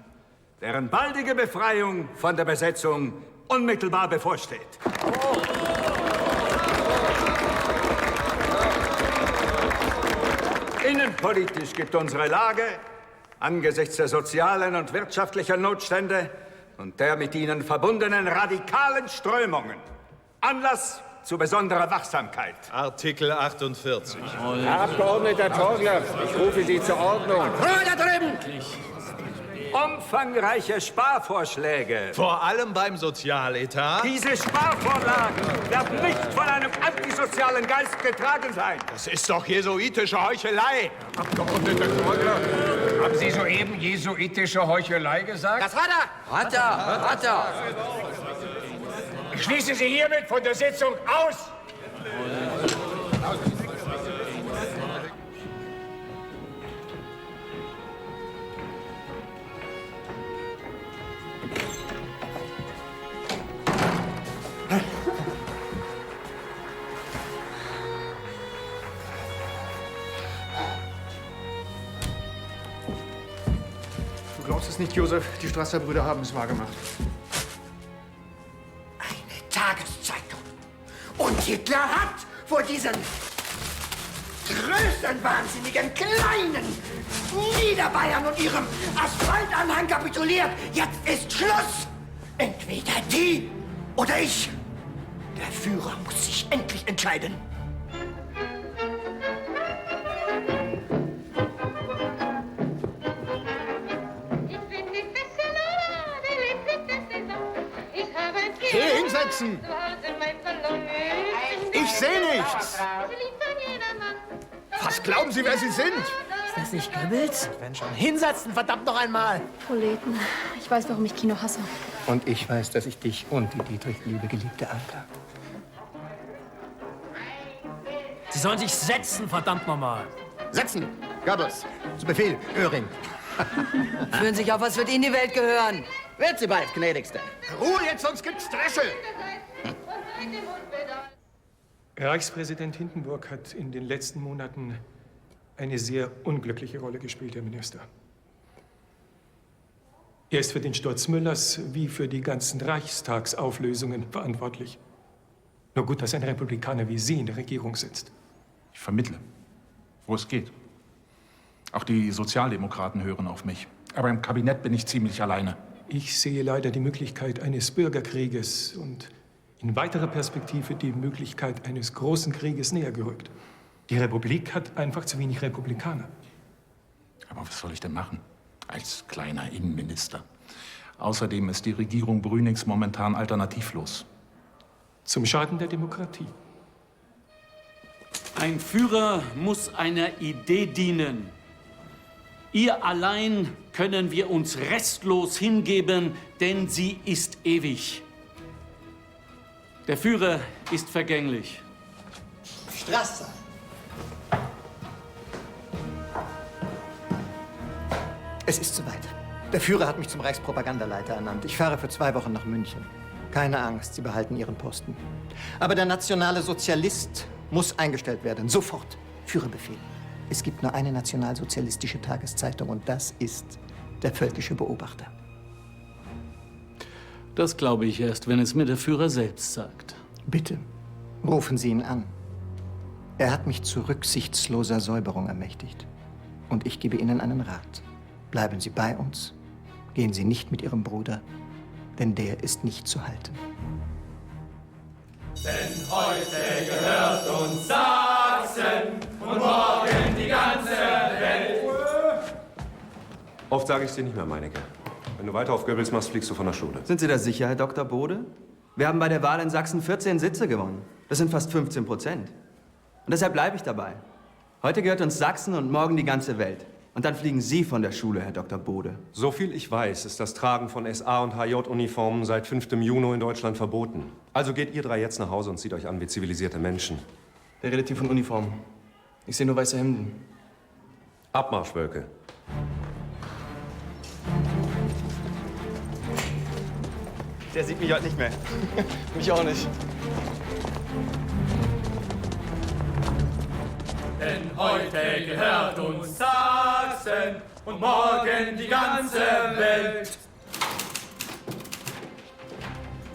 deren baldige Befreiung von der Besetzung unmittelbar bevorsteht. Innenpolitisch gibt unsere Lage angesichts der sozialen und wirtschaftlichen Notstände und der mit ihnen verbundenen radikalen Strömungen Anlass zu besonderer Wachsamkeit. Artikel 48. Herr Abgeordneter Torgler, ich rufe Sie zur Ordnung. Ruhe da drüben! umfangreiche Sparvorschläge. Vor allem beim Sozialetat. Diese Sparvorlagen werden nicht von einem antisozialen Geist getragen sein. Das ist doch jesuitische Heuchelei. Abgeordneter Vogler, haben Sie soeben jesuitische Heuchelei gesagt? Das hat er. Hat er. Ich schließe Sie hiermit von der Sitzung aus. Du glaubst es nicht, Josef. Die Strasser-Brüder haben es wahrgemacht. Eine Tageszeitung. Und Hitler hat vor diesen größenwahnsinnigen Kleinen Niederbayern und ihrem Asphaltanhang kapituliert. Jetzt ist Schluss. Entweder die oder ich. Der Führer muss sich endlich entscheiden. Geh hinsetzen! Ich sehe nichts! Was glauben Sie, wer Sie sind? Ist das nicht Goebbels? Wenn schon hinsetzen, verdammt noch einmal! Proleten. Ich weiß, warum ich Kino hasse. Und ich weiß, dass ich dich und die Dietrich liebe, geliebte Anka. Sie sollen sich setzen, verdammt nochmal. Setzen! Goebbels! Zu Befehl, Öhring. Führen sich auf, als wird Ihnen die Welt gehören. Wird sie bald, gnädigste. Ruhe jetzt, sonst gibt's Dressel! Reichspräsident Hindenburg hat in den letzten Monaten eine sehr unglückliche Rolle gespielt, Herr Minister. Er ist für den Sturz Müllers wie für die ganzen Reichstagsauflösungen verantwortlich. Nur gut, dass ein Republikaner wie Sie in der Regierung sitzt. Ich vermittle, wo es geht. Auch die Sozialdemokraten hören auf mich. Aber im Kabinett bin ich ziemlich alleine. Ich sehe leider die Möglichkeit eines Bürgerkrieges und in weiterer Perspektive die Möglichkeit eines großen Krieges näher gerückt. Die Republik hat einfach zu wenig Republikaner. Aber was soll ich denn machen als kleiner Innenminister? Außerdem ist die Regierung Brünings momentan alternativlos. Zum Schaden der Demokratie. Ein Führer muss einer Idee dienen. Ihr allein können wir uns restlos hingeben, denn sie ist ewig. Der Führer ist vergänglich. Strasser! Es ist soweit. Der Führer hat mich zum Reichspropagandaleiter ernannt. Ich fahre für 2 Wochen nach München. Keine Angst, Sie behalten Ihren Posten. Aber der nationale Sozialist muss eingestellt werden. Sofort. Führerbefehl. Es gibt nur eine nationalsozialistische Tageszeitung und das ist der Völkische Beobachter. Das glaube ich erst, wenn es mir der Führer selbst sagt. Bitte, rufen Sie ihn an. Er hat mich zu rücksichtsloser Säuberung ermächtigt. Und ich gebe Ihnen einen Rat. Bleiben Sie bei uns. Gehen Sie nicht mit Ihrem Bruder, denn der ist nicht zu halten. Denn heute gehört uns Sachsen und morgen die ganze Welt. Oft sage ich es dir nicht mehr, Meinecke. Wenn du weiter auf Goebbels machst, fliegst du von der Schule. Sind Sie da sicher, Herr Dr. Bode? Wir haben bei der Wahl in Sachsen 14 Sitze gewonnen. Das sind fast 15%. Und deshalb bleibe ich dabei. Heute gehört uns Sachsen und morgen die ganze Welt. Und dann fliegen Sie von der Schule, Herr Dr. Bode. So viel ich weiß, ist das Tragen von SA- und HJ-Uniformen seit 5. Juni in Deutschland verboten. Also geht ihr 3 jetzt nach Hause und zieht euch an wie zivilisierte Menschen. Der redet hier von Uniformen. Ich sehe nur weiße Hemden. Abmarsch, Wölke. Der sieht mich heute nicht mehr. Mich auch nicht. Denn heute gehört uns Sachsen und morgen die ganze Welt.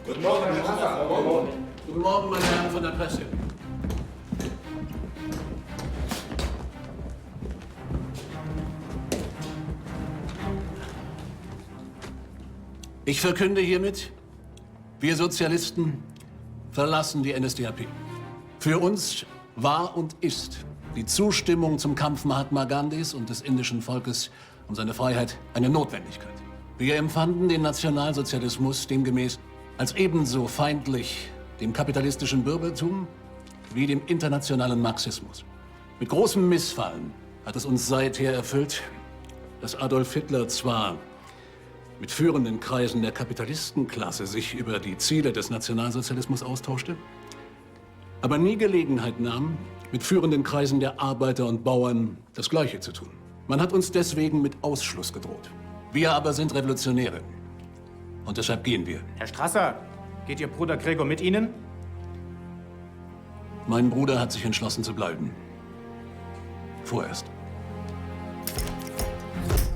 Guten Morgen, Herr Strasser. Guten Morgen. Guten Morgen, meine Herren von der Presse. Ich verkünde hiermit, wir Sozialisten verlassen die NSDAP. Für uns war und ist die Zustimmung zum Kampf Mahatma Gandhis und des indischen Volkes um seine Freiheit eine Notwendigkeit. Wir empfanden den Nationalsozialismus demgemäß als ebenso feindlich dem kapitalistischen Bürgertum wie dem internationalen Marxismus. Mit großem Missfallen hat es uns seither erfüllt, dass Adolf Hitler zwar mit führenden Kreisen der Kapitalistenklasse sich über die Ziele des Nationalsozialismus austauschte, aber nie Gelegenheit nahm, mit führenden Kreisen der Arbeiter und Bauern das Gleiche zu tun. Man hat uns deswegen mit Ausschluss gedroht. Wir aber sind Revolutionäre. Und deshalb gehen wir. Herr Strasser, geht Ihr Bruder Gregor mit Ihnen? Mein Bruder hat sich entschlossen zu bleiben. Vorerst.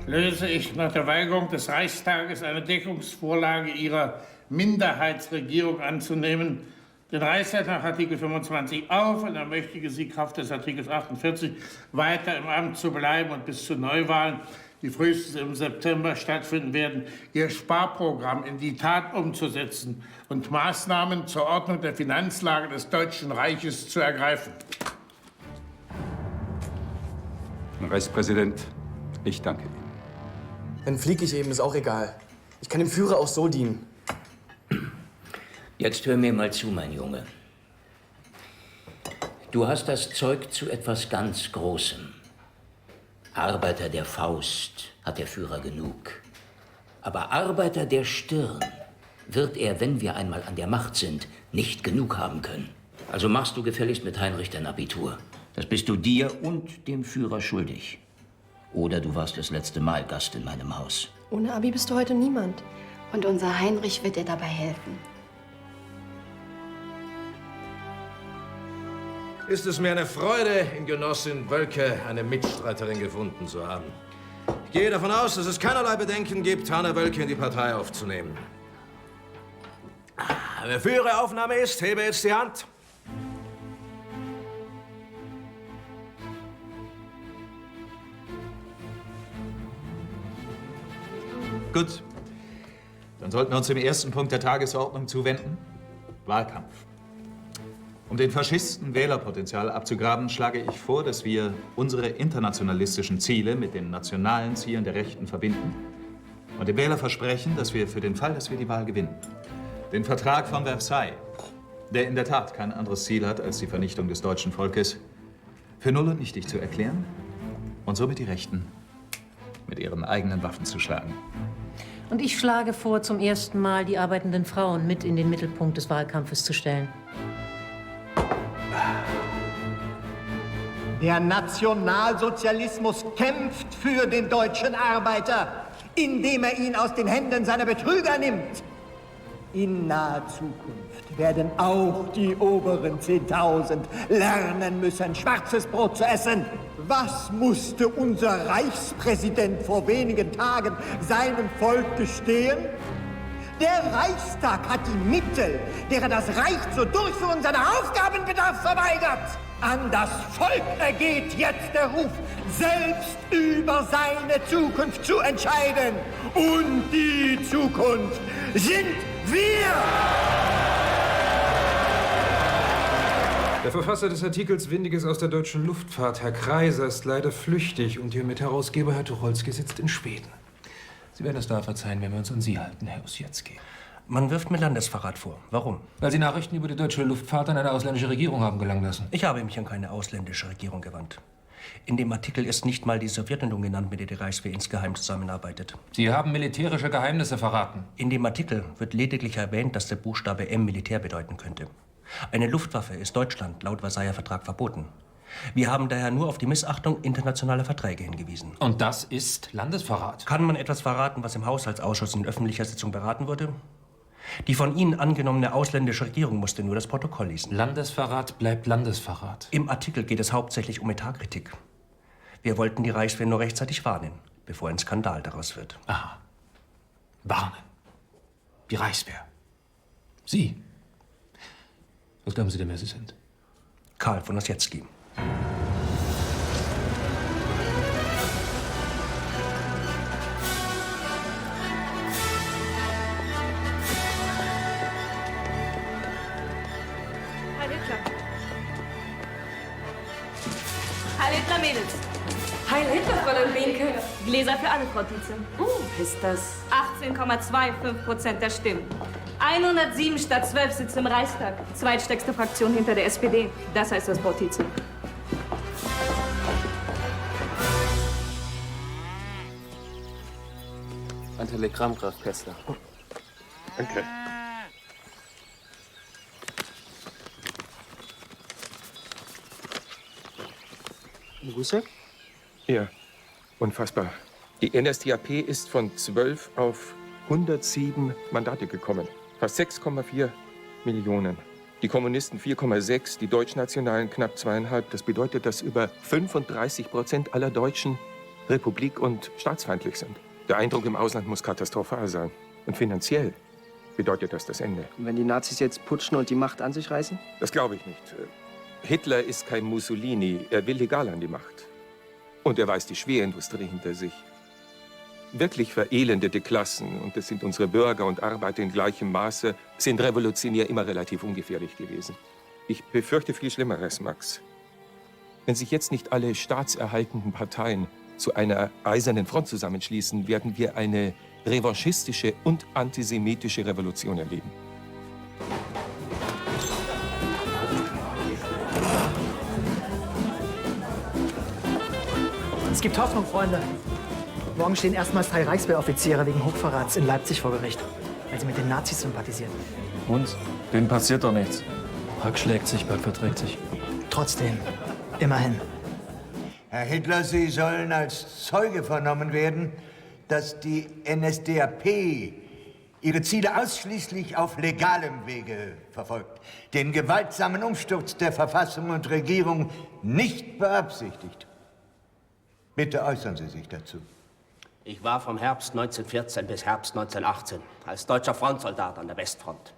Löse ich nach der Weigerung des Reichstages eine Deckungsvorlage Ihrer Minderheitsregierung anzunehmen, den Reichstag nach Artikel 25 auf und ermächtige Sie, Kraft des Artikels 48 weiter im Amt zu bleiben und bis zu Neuwahlen, die frühestens im September stattfinden werden, Ihr Sparprogramm in die Tat umzusetzen und Maßnahmen zur Ordnung der Finanzlage des Deutschen Reiches zu ergreifen. Herr Reichspräsident, ich danke Ihnen. Dann fliege ich eben, ist auch egal. Ich kann dem Führer auch so dienen. Jetzt hör mir mal zu, mein Junge. Du hast das Zeug zu etwas ganz Großem. Arbeiter der Faust hat der Führer genug. Aber Arbeiter der Stirn wird er, wenn wir einmal an der Macht sind, nicht genug haben können. Also machst du gefälligst mit Heinrich dein Abitur. Das bist du dir und dem Führer schuldig. Oder du warst das letzte Mal Gast in meinem Haus. Ohne Abi bist du heute niemand. Und unser Heinrich wird dir dabei helfen. Ist es mir eine Freude, in Genossin Wölke eine Mitstreiterin gefunden zu haben. Ich gehe davon aus, dass es keinerlei Bedenken gibt, Hanna Wölke in die Partei aufzunehmen. Wer für Ihre Aufnahme ist, hebe jetzt die Hand. Gut. Dann sollten wir uns dem ersten Punkt der Tagesordnung zuwenden. Wahlkampf. Um den Faschisten Wählerpotenzial abzugraben, schlage ich vor, dass wir unsere internationalistischen Ziele mit den nationalen Zielen der Rechten verbinden und dem Wähler versprechen, dass wir für den Fall, dass wir die Wahl gewinnen, den Vertrag von Versailles, der in der Tat kein anderes Ziel hat als die Vernichtung des deutschen Volkes, für null und nichtig zu erklären und somit die Rechten mit ihren eigenen Waffen zu schlagen. Und ich schlage vor, zum ersten Mal die arbeitenden Frauen mit in den Mittelpunkt des Wahlkampfes zu stellen. Der Nationalsozialismus kämpft für den deutschen Arbeiter, indem er ihn aus den Händen seiner Betrüger nimmt. In naher Zukunft werden auch die oberen 10.000 lernen müssen, schwarzes Brot zu essen. Was musste unser Reichspräsident vor wenigen Tagen seinem Volk gestehen? Der Reichstag hat die Mittel, deren das Reich zur Durchführung seiner Aufgaben bedarf, verweigert. An das Volk ergeht jetzt der Ruf, selbst über seine Zukunft zu entscheiden. Und die Zukunft sind wir! Der Verfasser des Artikels Windiges aus der deutschen Luftfahrt, Herr Kreiser, ist leider flüchtig und Ihr Mitherausgeber, Herr Tucholsky, sitzt in Schweden. Sie werden es da verzeihen, wenn wir uns an Sie halten, Herr Ossietzky. Man wirft mir Landesverrat vor. Warum? Weil Sie Nachrichten über die deutsche Luftfahrt an eine ausländische Regierung haben gelangen lassen. Ich habe mich an keine ausländische Regierung gewandt. In dem Artikel ist nicht mal die Sowjetunion genannt, mit der die Reichswehr insgeheim zusammenarbeitet. Sie haben militärische Geheimnisse verraten. In dem Artikel wird lediglich erwähnt, dass der Buchstabe M Militär bedeuten könnte. Eine Luftwaffe ist Deutschland laut Versailler Vertrag verboten. Wir haben daher nur auf die Missachtung internationaler Verträge hingewiesen. Und das ist Landesverrat. Kann man etwas verraten, was im Haushaltsausschuss in öffentlicher Sitzung beraten wurde? Die von Ihnen angenommene ausländische Regierung musste nur das Protokoll lesen. Landesverrat bleibt Landesverrat. Im Artikel geht es hauptsächlich um Etatkritik. Wir wollten die Reichswehr nur rechtzeitig warnen, bevor ein Skandal daraus wird. Aha. Warnen. Die Reichswehr. Sie. Was glauben Sie denn, wer Sie sind? Karl von Ossietzky. Heil Hitler. Heil Hitler, Mädels. Heil Hitler, Fräulein Behnke. Gläser für alle, Frau Tietze. Ist das... 18,25% der Stimmen. 107 statt 12 Sitze im Reichstag. Zweitstärkste Fraktion hinter der SPD. Das heißt das, Frau Tietze. Ein Telegramm, Graf Kessler. Danke. Grüße? Ja, unfassbar. Die NSDAP ist von 12 auf 107 Mandate gekommen. Fast 6,4 Millionen. Die Kommunisten 4,6, die Deutschnationalen knapp 2,5. Das bedeutet, dass über 35% aller Deutschen republik- und staatsfeindlich sind. Der Eindruck im Ausland muss katastrophal sein. Und finanziell bedeutet das das Ende. Und wenn die Nazis jetzt putschen und die Macht an sich reißen? Das glaube ich nicht. Hitler ist kein Mussolini. Er will legal an die Macht. Und er weiß die Schwerindustrie hinter sich. Wirklich verelendete Klassen, und das sind unsere Bürger und Arbeiter in gleichem Maße, sind revolutionär immer relativ ungefährlich gewesen. Ich befürchte viel Schlimmeres, Max. Wenn sich jetzt nicht alle staatserhaltenden Parteien zu einer eisernen Front zusammenschließen, werden wir eine revanchistische und antisemitische Revolution erleben. Es gibt Hoffnung, Freunde. Morgen stehen erstmals 3 Reichswehroffiziere wegen Hochverrats in Leipzig vor Gericht, weil sie mit den Nazis sympathisierten. Und? Denen passiert doch nichts. Hack schlägt sich, Berg verträgt sich. Trotzdem, immerhin. Herr Hitler, Sie sollen als Zeuge vernommen werden, dass die NSDAP ihre Ziele ausschließlich auf legalem Wege verfolgt, den gewaltsamen Umsturz der Verfassung und Regierung nicht beabsichtigt. Bitte äußern Sie sich dazu. Ich war vom Herbst 1914 bis Herbst 1918 als deutscher Frontsoldat an der Westfront.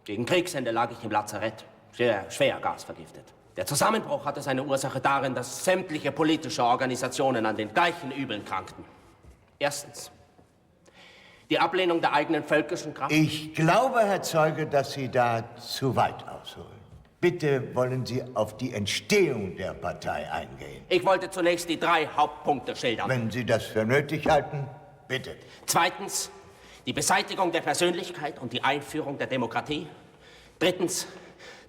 Gegen Kriegsende lag ich im Lazarett, schwer gasvergiftet. Der Zusammenbruch hatte seine Ursache darin, dass sämtliche politische Organisationen an den gleichen Übeln krankten. Erstens, die Ablehnung der eigenen völkischen Kraft. Ich glaube, Herr Zeuge, dass Sie da zu weit ausholen. Bitte wollen Sie auf die Entstehung der Partei eingehen. Ich wollte zunächst die 3 Hauptpunkte schildern. Wenn Sie das für nötig halten, bitte. Zweitens, die Beseitigung der Persönlichkeit und die Einführung der Demokratie. Drittens,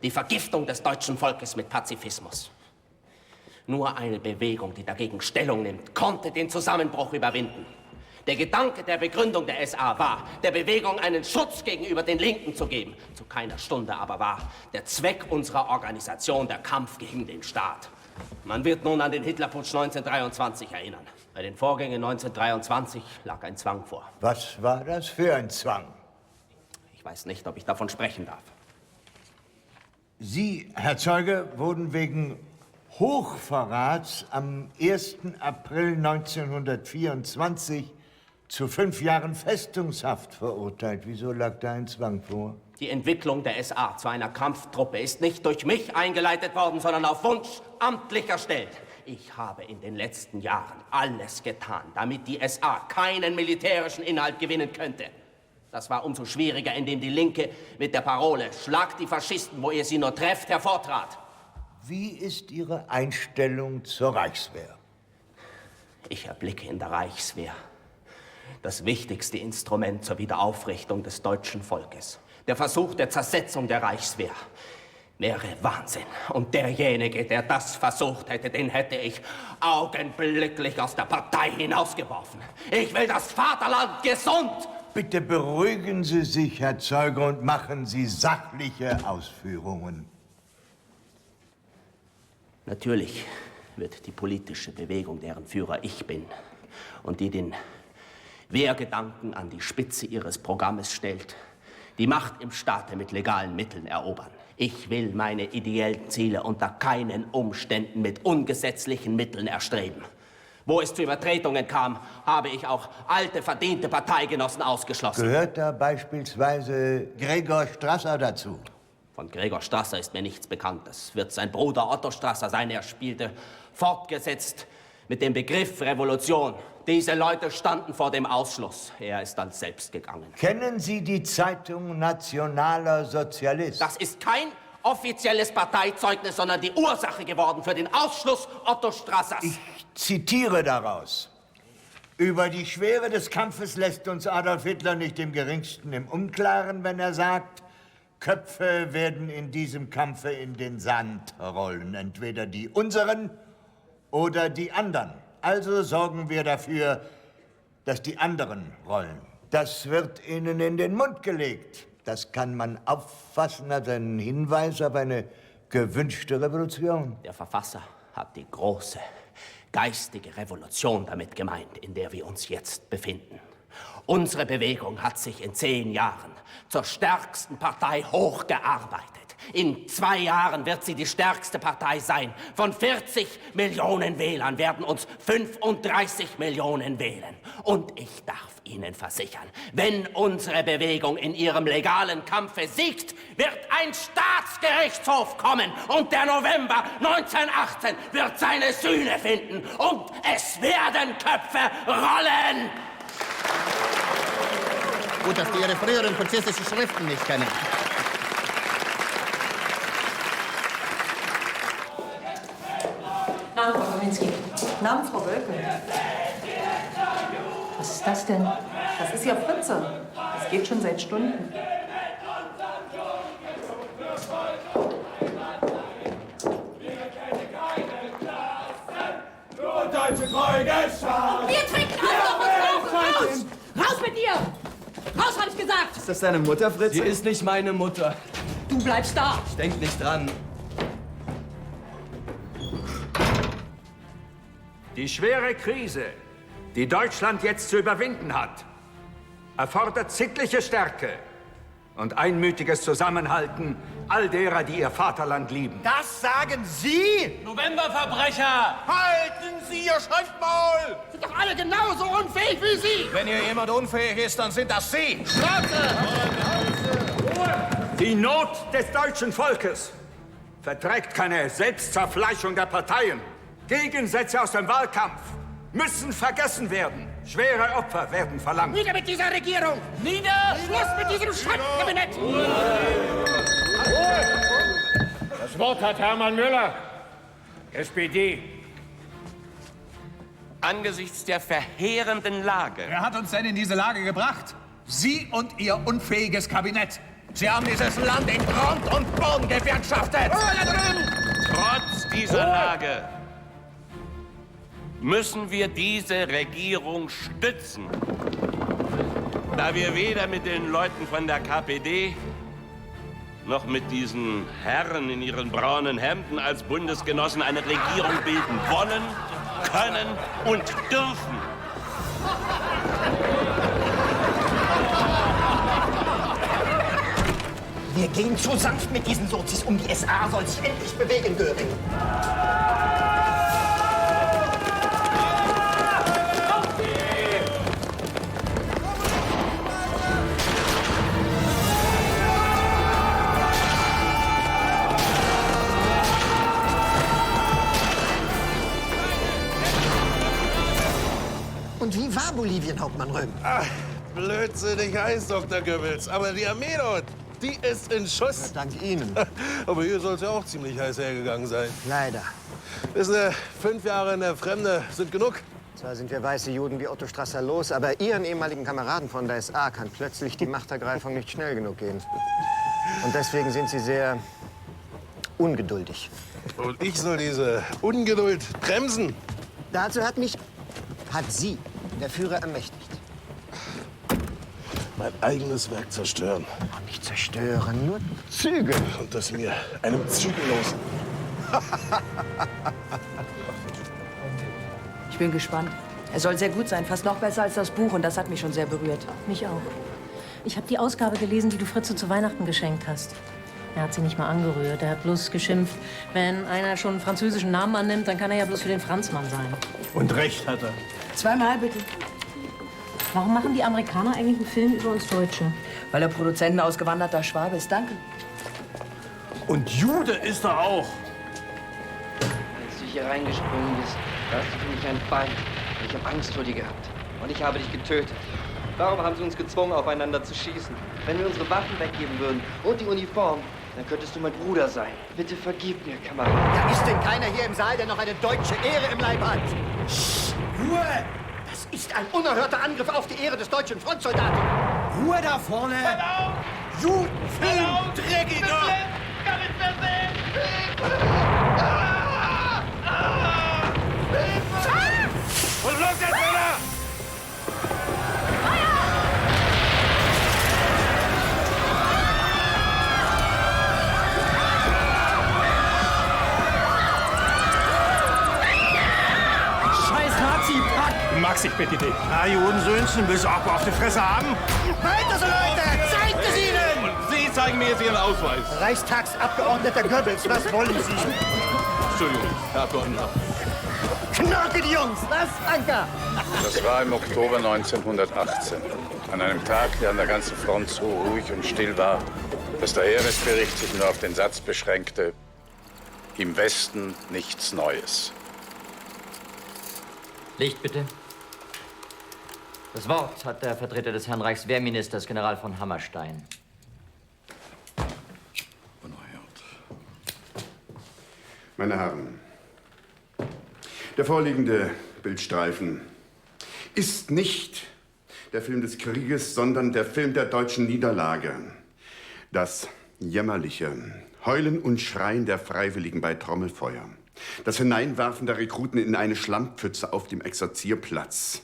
die Vergiftung des deutschen Volkes mit Pazifismus. Nur eine Bewegung, die dagegen Stellung nimmt, konnte den Zusammenbruch überwinden. Der Gedanke der Begründung der SA war, der Bewegung einen Schutz gegenüber den Linken zu geben. Zu keiner Stunde aber war der Zweck unserer Organisation der Kampf gegen den Staat. Man wird nun an den Hitlerputsch 1923 erinnern. Bei den Vorgängen 1923 lag ein Zwang vor. Was war das für ein Zwang? Ich weiß nicht, ob ich davon sprechen darf. Sie, Herr Zeuge, wurden wegen Hochverrats am 1. April 1924 zu 5 Jahren Festungshaft verurteilt. Wieso lag da ein Zwang vor? Die Entwicklung der SA zu einer Kampftruppe ist nicht durch mich eingeleitet worden, sondern auf Wunsch amtlich erstellt. Ich habe in den letzten Jahren alles getan, damit die SA keinen militärischen Inhalt gewinnen könnte. Das war umso schwieriger, indem die Linke mit der Parole »Schlagt die Faschisten, wo ihr sie nur trefft« hervortrat. Wie ist Ihre Einstellung zur Reichswehr? Ich erblicke in der Reichswehr das wichtigste Instrument zur Wiederaufrichtung des deutschen Volkes. Der Versuch der Zersetzung der Reichswehr wäre Wahnsinn. Und derjenige, der das versucht hätte, den hätte ich augenblicklich aus der Partei hinausgeworfen. Ich will das Vaterland gesund! Bitte beruhigen Sie sich, Herr Zeuge, und machen Sie sachliche Ausführungen. Natürlich wird die politische Bewegung, deren Führer ich bin und die den Wehrgedanken an die Spitze ihres Programmes stellt, die Macht im Staate mit legalen Mitteln erobern. Ich will meine ideellen Ziele unter keinen Umständen mit ungesetzlichen Mitteln erstreben. Wo es zu Übertretungen kam, habe ich auch alte, verdiente Parteigenossen ausgeschlossen. Gehört da beispielsweise Gregor Strasser dazu? Von Gregor Strasser ist mir nichts bekannt. Das wird sein Bruder Otto Strasser sein. Er spielte fortgesetzt mit dem Begriff Revolution. Diese Leute standen vor dem Ausschluss. Er ist dann selbst gegangen. Kennen Sie die Zeitung Nationaler Sozialist? Das ist kein offizielles Parteizeugnis, sondern die Ursache geworden für den Ausschluss Otto Strassers. Ich zitiere daraus. Über die Schwere des Kampfes lässt uns Adolf Hitler nicht im Geringsten im Unklaren, wenn er sagt, Köpfe werden in diesem Kampfe in den Sand rollen. Entweder die unseren oder die anderen. Also sorgen wir dafür, dass die anderen rollen. Das wird ihnen in den Mund gelegt. Das kann man auffassen als einen Hinweis auf eine gewünschte Revolution. Der Verfasser hat die große geistige Revolution damit gemeint, in der wir uns jetzt befinden. Unsere Bewegung hat sich in 10 Jahren zur stärksten Partei hochgearbeitet. In 2 Jahren wird sie die stärkste Partei sein. Von 40 Millionen Wählern werden uns 35 Millionen wählen. Und ich darf Ihnen versichern, wenn unsere Bewegung in ihrem legalen Kampfe siegt, wird ein Staatsgerichtshof kommen und der November 1918 wird seine Sühne finden und es werden Köpfe rollen. Gut, dass die Ihre früheren faschistischen Schriften nicht kennen. Namen, Frau Kaminski. Namen, Frau Wölke. Was ist das denn? Das ist ja Fritze. Das geht schon seit Stunden. Wir trinken raus! Raus mit dir! Raus, hab ich gesagt! Ist das deine Mutter, Fritz? Sie ist nicht meine Mutter. Du bleibst da! Ich denk nicht dran. Die schwere Krise, die Deutschland jetzt zu überwinden hat, erfordert sittliche Stärke und einmütiges Zusammenhalten all derer, die ihr Vaterland lieben. Das sagen Sie? Novemberverbrecher! Halten Sie Ihr Schriftmaul! Sind doch alle genauso unfähig wie Sie! Wenn hier jemand unfähig ist, dann sind das Sie! Die Not des deutschen Volkes verträgt keine Selbstzerfleischung der Parteien. Gegensätze aus dem Wahlkampf müssen vergessen werden. Schwere Opfer werden verlangt. Nieder mit dieser Regierung! Nieder! Schluss mit diesem Schattenkabinett! Das Wort hat Hermann Müller, SPD. Angesichts der verheerenden Lage. Wer hat uns denn in diese Lage gebracht? Sie und Ihr unfähiges Kabinett. Sie haben dieses Land in Grund und Boden gewirtschaftet. Trotz dieser Lage müssen wir diese Regierung stützen. Da wir weder mit den Leuten von der KPD noch mit diesen Herren in ihren braunen Hemden als Bundesgenossen eine Regierung bilden wollen, können und dürfen. Wir gehen zu sanft mit diesen Sozis um. Die SA soll sich endlich bewegen, Göring. Und wie war Bolivien, Hauptmann Röhm? Ach, blödsinnig heiß, Dr. Goebbels. Aber die Armee dort, die ist in Schuss. Ja, dank Ihnen. Aber hier soll es ja auch ziemlich heiß hergegangen sein. Leider. Wissen Sie, 5 Jahre in der Fremde sind genug. Zwar sind wir weiße Juden wie Otto Strasser los, aber Ihren ehemaligen Kameraden von der SA kann plötzlich die Machtergreifung nicht schnell genug gehen. Und deswegen sind Sie sehr ungeduldig. Und ich soll diese Ungeduld bremsen? Dazu hat Sie der Führer ermächtigt. Mein eigenes Werk zerstören. Nicht zerstören, nur zügeln. Und das mir einem zügellos. Ich bin gespannt. Er soll sehr gut sein, fast noch besser als das Buch. Und das hat mich schon sehr berührt. Mich auch. Ich habe die Ausgabe gelesen, die du Fritze zu Weihnachten geschenkt hast. Er hat sie nicht mal angerührt. Er hat bloß geschimpft. Wenn einer schon einen französischen Namen annimmt, dann kann er ja bloß für den Franzmann sein. Und recht hat er. 2-mal bitte. Warum machen die Amerikaner eigentlich einen Film über uns Deutsche? Weil der Produzent ein ausgewanderter Schwabe ist. Danke. Und Jude ist er auch. Als du hier reingesprungen bist, warst du für mich ein Bein. Ich habe Angst vor dir gehabt. Und ich habe dich getötet. Warum haben sie uns gezwungen, aufeinander zu schießen? Wenn wir unsere Waffen weggeben würden und die Uniform, dann könntest du mein Bruder sein. Bitte vergib mir, Kamerad. Ja, ist denn keiner hier im Saal, der noch eine deutsche Ehre im Leib hat? Ruhe! Das ist ein unerhörter Angriff auf die Ehre des deutschen Frontsoldaten. Ruhe da vorne! Du Filmdreckiger! Kann ich mehr sehen! Und los jetzt, Männer! Scheiß Nazi-Pack! Mag sich bitte nicht. Na, Judensöhnchen, willst du auch auf die Fresse haben? Weiter so, Leute! Zeigt es ihnen! Und Sie zeigen mir jetzt Ihren Ausweis. Reichstagsabgeordneter Goebbels, was wollen Sie? Entschuldigung, Herr Abgeordneter. Knorke die Jungs, was, Anker? Das war im Oktober 1918. An einem Tag, der an der ganzen Front so ruhig und still war, dass der Heeresbericht sich nur auf den Satz beschränkte: Im Westen nichts Neues. Licht, bitte. Das Wort hat der Vertreter des Herrn Reichswehrministers, General von Hammerstein. Meine Herren, der vorliegende Bildstreifen ist nicht der Film des Krieges, sondern der Film der deutschen Niederlage. Das jämmerliche Heulen und Schreien der Freiwilligen bei Trommelfeuer. Das Hineinwerfen der Rekruten in eine Schlammpfütze auf dem Exerzierplatz.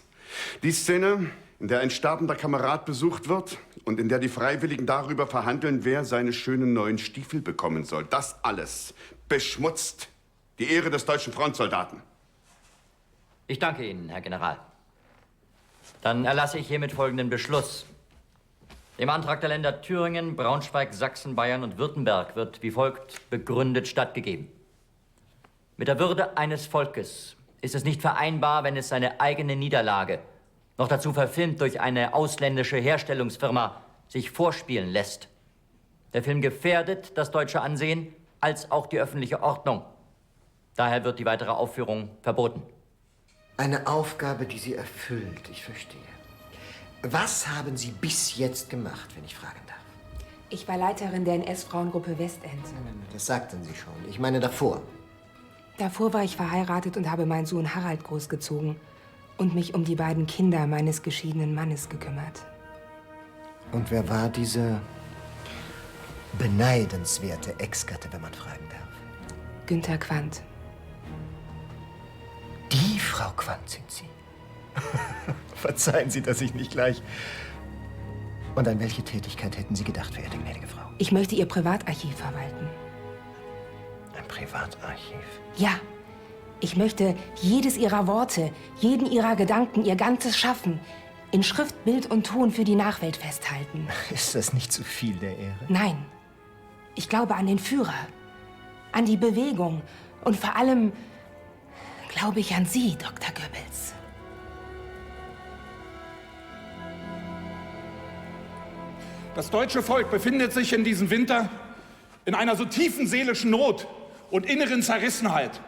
Die Szene, in der ein sterbender Kamerad besucht wird und in der die Freiwilligen darüber verhandeln, wer seine schönen neuen Stiefel bekommen soll. Das alles beschmutzt die Ehre des deutschen Frontsoldaten. Ich danke Ihnen, Herr General. Dann erlasse ich hiermit folgenden Beschluss. Dem Antrag der Länder Thüringen, Braunschweig, Sachsen, Bayern und Württemberg wird wie folgt begründet stattgegeben. Mit der Würde eines Volkes ist es nicht vereinbar, wenn es seine eigene Niederlage, noch dazu verfilmt durch eine ausländische Herstellungsfirma, sich vorspielen lässt. Der Film gefährdet das deutsche Ansehen als auch die öffentliche Ordnung. Daher wird die weitere Aufführung verboten. Eine Aufgabe, die Sie erfüllt, ich verstehe. Was haben Sie bis jetzt gemacht, wenn ich fragen darf? Ich war Leiterin der NS-Frauengruppe Westend. Das sagten Sie schon. Ich meine davor. Davor war ich verheiratet und habe meinen Sohn Harald großgezogen und mich um die beiden Kinder meines geschiedenen Mannes gekümmert. Und wer war diese beneidenswerte Ex-Gatte, wenn man fragen darf? Günther Quandt. Die Frau Quandt sind Sie. Verzeihen Sie, dass ich nicht gleich... Und an welche Tätigkeit hätten Sie gedacht, verehrte gnädige Frau? Ich möchte Ihr Privatarchiv verwalten. Ein Privatarchiv? Ja. Ich möchte jedes Ihrer Worte, jeden Ihrer Gedanken, Ihr ganzes Schaffen in Schrift, Bild und Ton für die Nachwelt festhalten. Ist das nicht zu viel der Ehre? Nein. Ich glaube an den Führer, an die Bewegung und vor allem glaube ich an Sie, Dr. Goebbels. Das deutsche Volk befindet sich in diesem Winter in einer so tiefen seelischen Not und inneren Zerrissenheit,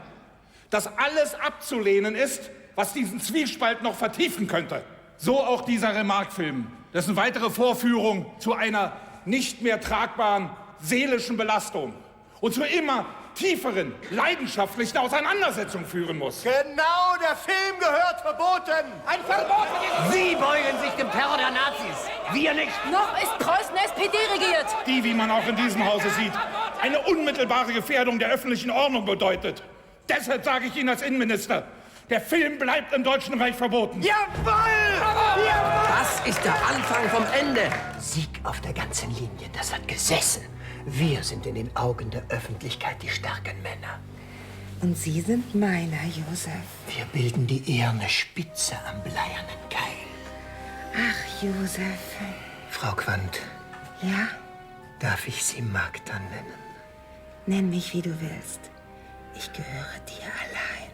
dass alles abzulehnen ist, was diesen Zwiespalt noch vertiefen könnte. So auch dieser Remarque-Film, dessen weitere Vorführung zu einer nicht mehr tragbaren seelischen Belastung und zu immer tieferen, leidenschaftlichen Auseinandersetzungen führen muss. Genau, der Film gehört verboten! Ein Verbot für die... Sie beugen sich dem Terror der Nazis, wir nicht. Noch ist Preußen SPD regiert. Die, wie man auch in diesem Hause sieht, eine unmittelbare Gefährdung der öffentlichen Ordnung bedeutet. Deshalb sage ich Ihnen als Innenminister, der Film bleibt im Deutschen Reich verboten. Jawohl! Jawohl! Das ist der Anfang vom Ende. Sieg auf der ganzen Linie, das hat gesessen. Wir sind in den Augen der Öffentlichkeit die starken Männer. Und Sie sind meiner, Josef. Wir bilden die eherne Spitze am bleiernen Keil. Ach, Josef. Frau Quandt. Ja? Darf ich Sie Magda nennen? Nenn mich, wie du willst. Ich gehöre dir allein.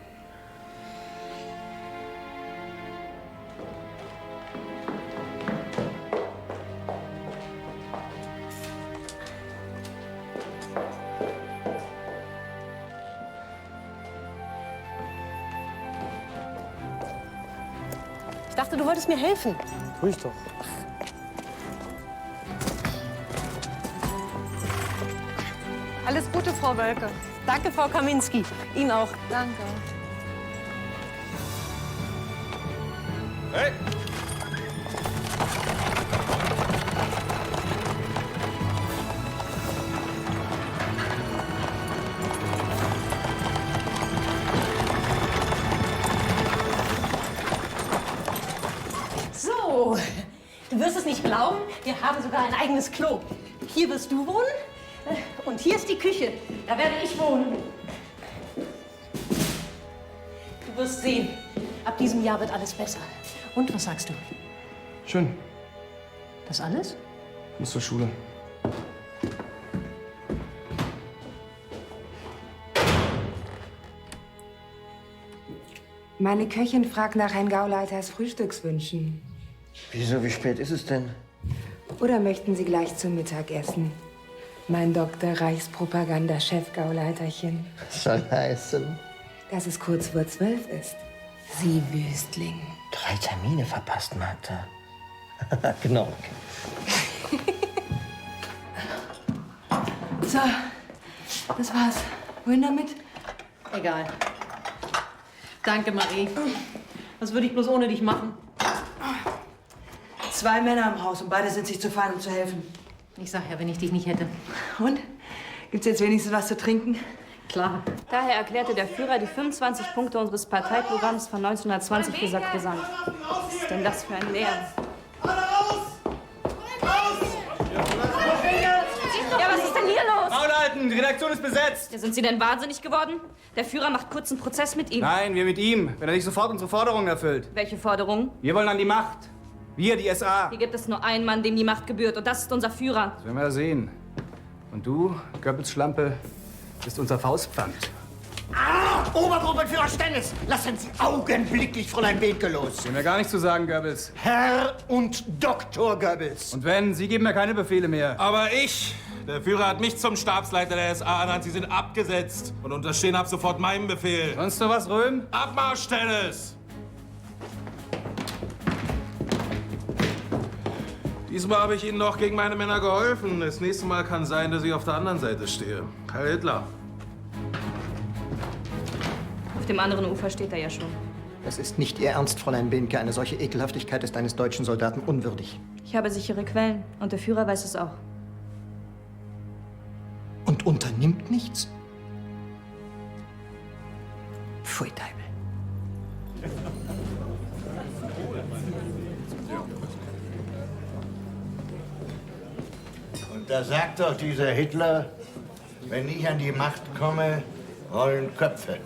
Ich dachte, du wolltest mir helfen. Tu ich doch. Alles Gute, Frau Wölke. Danke, Frau Kaminski. Ihnen auch. Danke. Hey! So, du wirst es nicht glauben, wir haben sogar ein eigenes Klo. Hier wirst du wohnen und hier ist die Küche. Da werde ich wohnen. Du wirst sehen, ab diesem Jahr wird alles besser. Und was sagst du? Schön. Das alles? Ich muss zur Schule. Meine Köchin fragt nach Herrn Gauleiters Frühstückswünschen. Wieso, wie spät ist es denn? Oder möchten Sie gleich zum Mittagessen? Mein Dr. Reichspropaganda-Chef Gauleiterchen. Was soll heißen? Dass es kurz vor 12 ist. Sie Wüstling. 3 Termine verpasst, Magda. Genau. So, das war's. Wohin damit? Egal. Danke, Marie. Was würde ich bloß ohne dich machen? 2 Männer im Haus und beide sind sich zu fein, um zu helfen. Ich sag ja, wenn ich dich nicht hätte. Und? Gibt's jetzt wenigstens was zu trinken? Klar. Daher erklärte der Führer die 25 Punkte unseres Parteiprogramms von 1920 für sakrosankt. Was ist denn das für ein Lärm? Ja, was ist denn hier los? Maul halten, die Redaktion ist besetzt. Ja, sind Sie denn wahnsinnig geworden? Der Führer macht kurzen Prozess mit ihm. Nein, wir mit ihm, wenn er nicht sofort unsere Forderungen erfüllt. Welche Forderungen? Wir wollen an die Macht. Wir, die SA. Hier gibt es nur einen Mann, dem die Macht gebührt, und das ist unser Führer. Das werden wir ja sehen. Und du, Goebbels Schlampe, bist unser Faustpfand. Obergruppenführer Stennis, lassen Sie augenblicklich Fräulein Behnke los. Sie haben ja gar nichts zu sagen, Goebbels. Herr und Dr. Goebbels. Und wenn, Sie geben mir keine Befehle mehr. Aber ich, der Führer hat mich zum Stabsleiter der SA ernannt. Sie sind abgesetzt und unterstehen ab sofort meinem Befehl. Sonst noch was, Röhm? Abmarsch, Stennis! Diesmal habe ich Ihnen noch gegen meine Männer geholfen. Das nächste Mal kann sein, dass ich auf der anderen Seite stehe. Heil Hitler. Auf dem anderen Ufer steht er ja schon. Es ist nicht Ihr Ernst, Fräulein Behnke. Eine solche Ekelhaftigkeit ist eines deutschen Soldaten unwürdig. Ich habe sichere Quellen und der Führer weiß es auch. Und unternimmt nichts? Pfui Teufel. Und da sagt doch dieser Hitler, wenn ich an die Macht komme, rollen Köpfe.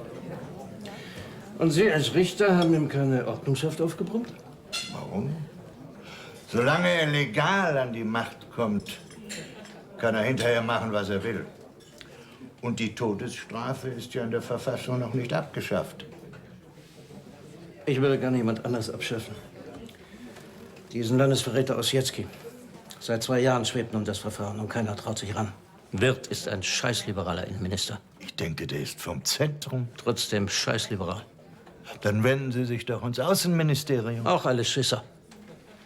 Und Sie als Richter haben ihm keine Ordnungshaft aufgebrummt? Warum? Solange er legal an die Macht kommt, kann er hinterher machen, was er will. Und die Todesstrafe ist ja in der Verfassung noch nicht abgeschafft. Ich würde gerne jemand anders abschaffen. Diesen Landesverräter Ossietzky. Seit 2 Jahren schwebt nun das Verfahren und keiner traut sich ran. Wirth ist ein scheißliberaler Innenminister. Ich denke, der ist vom Zentrum. Trotzdem scheißliberal. Dann wenden Sie sich doch ins Außenministerium. Auch alles Schisser.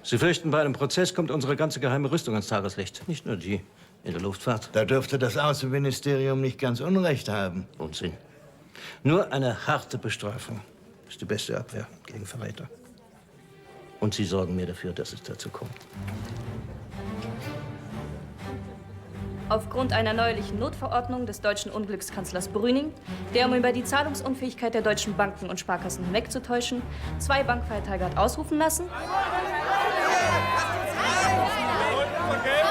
Sie fürchten, bei einem Prozess kommt unsere ganze geheime Rüstung ans Tageslicht. Nicht nur die in der Luftfahrt. Da dürfte das Außenministerium nicht ganz Unrecht haben. Unsinn. Nur eine harte Bestrafung ist die beste Abwehr gegen Verräter. Und Sie sorgen mir dafür, dass es dazu kommt. Aufgrund einer neuerlichen Notverordnung des deutschen Unglückskanzlers Brüning, der, um über die Zahlungsunfähigkeit der deutschen Banken und Sparkassen hinwegzutäuschen, 2 Bankfeiertage hat ausrufen lassen.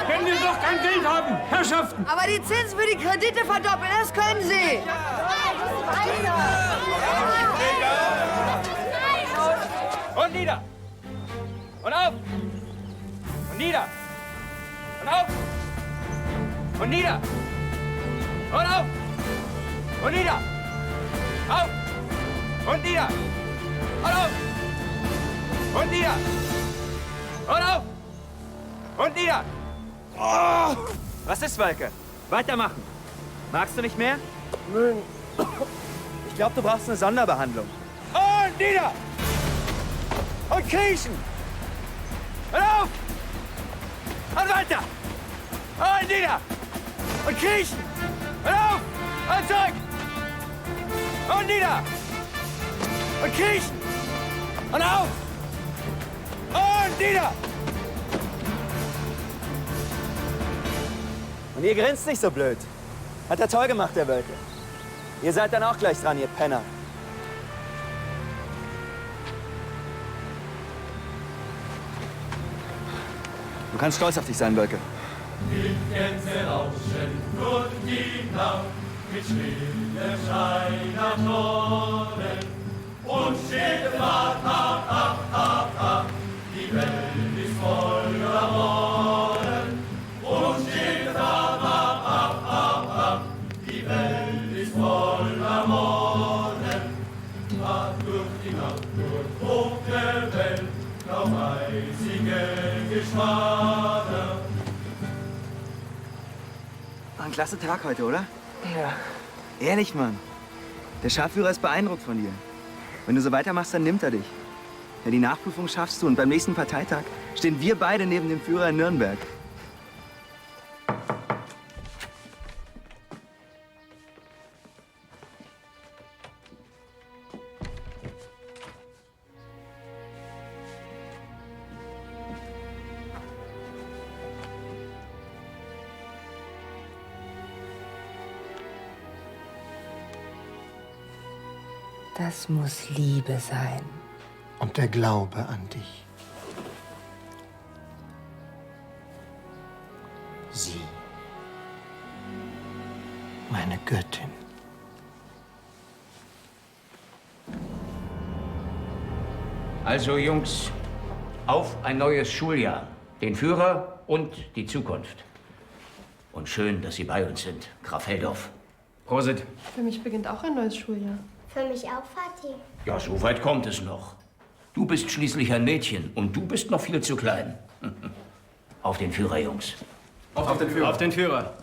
Wenn wir doch kein Geld haben, Herrschaften! Aber die Zinsen für die Kredite verdoppeln, das können Sie! Und nieder! Und auf! Und nieder! Und auf! Und nieder! Und auf! Und nieder! Auf! Und nieder! Und auf! Und nieder! Und auf! Und nieder! Oh! Was ist, Walke? Weitermachen. Magst du nicht mehr? Nein. Ich glaube, du brauchst eine Sonderbehandlung. Und nieder! Und kriechen! Und auf! Und weiter! Und nieder! Und kriechen! Und auf! Und zurück! Und nieder! Und kriechen! Und auf! nieder! Und ihr grinst nicht so blöd. Hat er toll gemacht, der Wölke. Ihr seid dann auch gleich dran, ihr Penner. Du kannst stolz auf dich sein, Wölke. Die Gänse rauschen durch die Nacht mit stillem Schein am Norden. Und steht Fahrt, die Welt ist voller Morden. Und steht Fahrt, die Welt ist voller Morden. Fahrt durch die Nacht, durch hoch der Welt, auf eisige Geschwader. War ein klasse Tag heute, oder? Ja. Ehrlich, Mann. Der Scharführer ist beeindruckt von dir. Wenn du so weitermachst, dann nimmt er dich. Ja, die Nachprüfung schaffst du und beim nächsten Parteitag stehen wir beide neben dem Führer in Nürnberg. Das muss Liebe sein. Und der Glaube an dich. Sie, meine Göttin. Also, Jungs, auf ein neues Schuljahr. Den Führer und die Zukunft. Und schön, dass Sie bei uns sind, Graf Heldorf. Prosit. Für mich beginnt auch ein neues Schuljahr. Für mich auch, Vati. Ja, so weit kommt es noch. Du bist schließlich ein Mädchen und du bist noch viel zu klein. Auf den Führer, Jungs. Auf den Führer. Auf den Führer.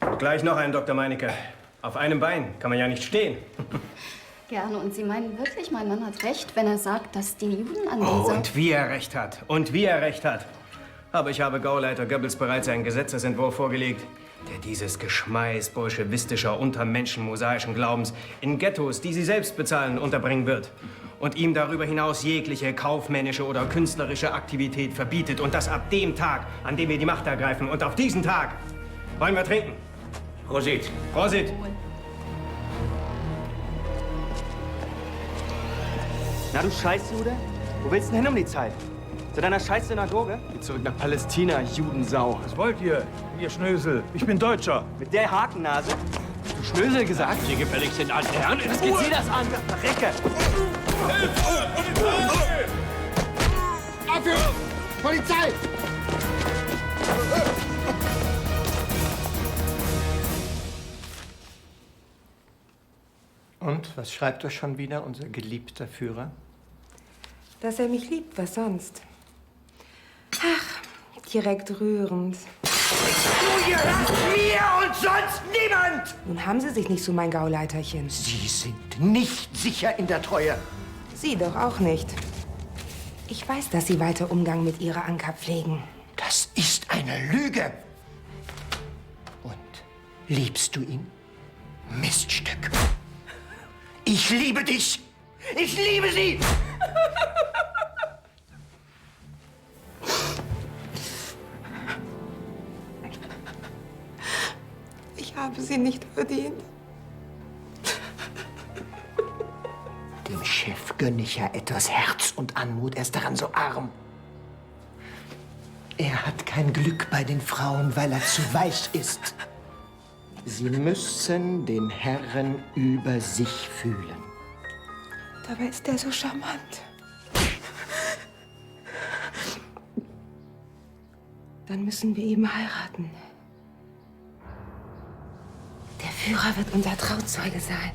Und gleich noch ein, Dr. Meinecke. Auf einem Bein kann man ja nicht stehen. Gerne. Und Sie meinen wirklich, mein Mann hat recht, wenn er sagt, dass die Juden an Oh, dieser... und wie er recht hat. Und wie er recht hat. Aber ich habe Gauleiter Goebbels bereits einen Gesetzesentwurf vorgelegt, der dieses Geschmeiß bolschewistischer untermenschenmosaischen Glaubens in Ghettos, die sie selbst bezahlen, unterbringen wird. Und ihm darüber hinaus jegliche kaufmännische oder künstlerische Aktivität verbietet. Und das ab dem Tag, an dem wir die Macht ergreifen. Und auf diesen Tag wollen wir trinken. Prosit. Prosit. Na, du Scheißjude? Wo willst du denn hin um die Zeit? Zu deiner Scheiß-Synagoge? Geh zurück nach Palästina, Judensau. Was wollt ihr, ihr Schnösel? Ich bin Deutscher. Mit der Hakennase? Du Schnösel gesagt? Sie gefälligst den alten Herren. Was geht Sie das an? Recke! Abführung! Polizei! Und, was schreibt euch schon wieder unser geliebter Führer? Dass er mich liebt, was sonst? Ach, direkt rührend. Du gehörst mir und sonst niemand! Nun haben Sie sich nicht so, mein Gauleiterchen. Sie sind nicht sicher in der Treue. Sie doch auch nicht. Ich weiß, dass Sie weiter Umgang mit Ihrer Anker pflegen. Das ist eine Lüge. Und liebst du ihn? Miststück. Ich liebe dich. Ich liebe sie. Ich habe sie nicht verdient. Dem Chef gönne ich ja etwas Herz und Anmut. Er ist daran so arm. Er hat kein Glück bei den Frauen, weil er zu weich ist. Sie müssen den Herren über sich fühlen. Dabei ist er so charmant. Dann müssen wir eben heiraten. Der Führer wird unser Trauzeuge sein.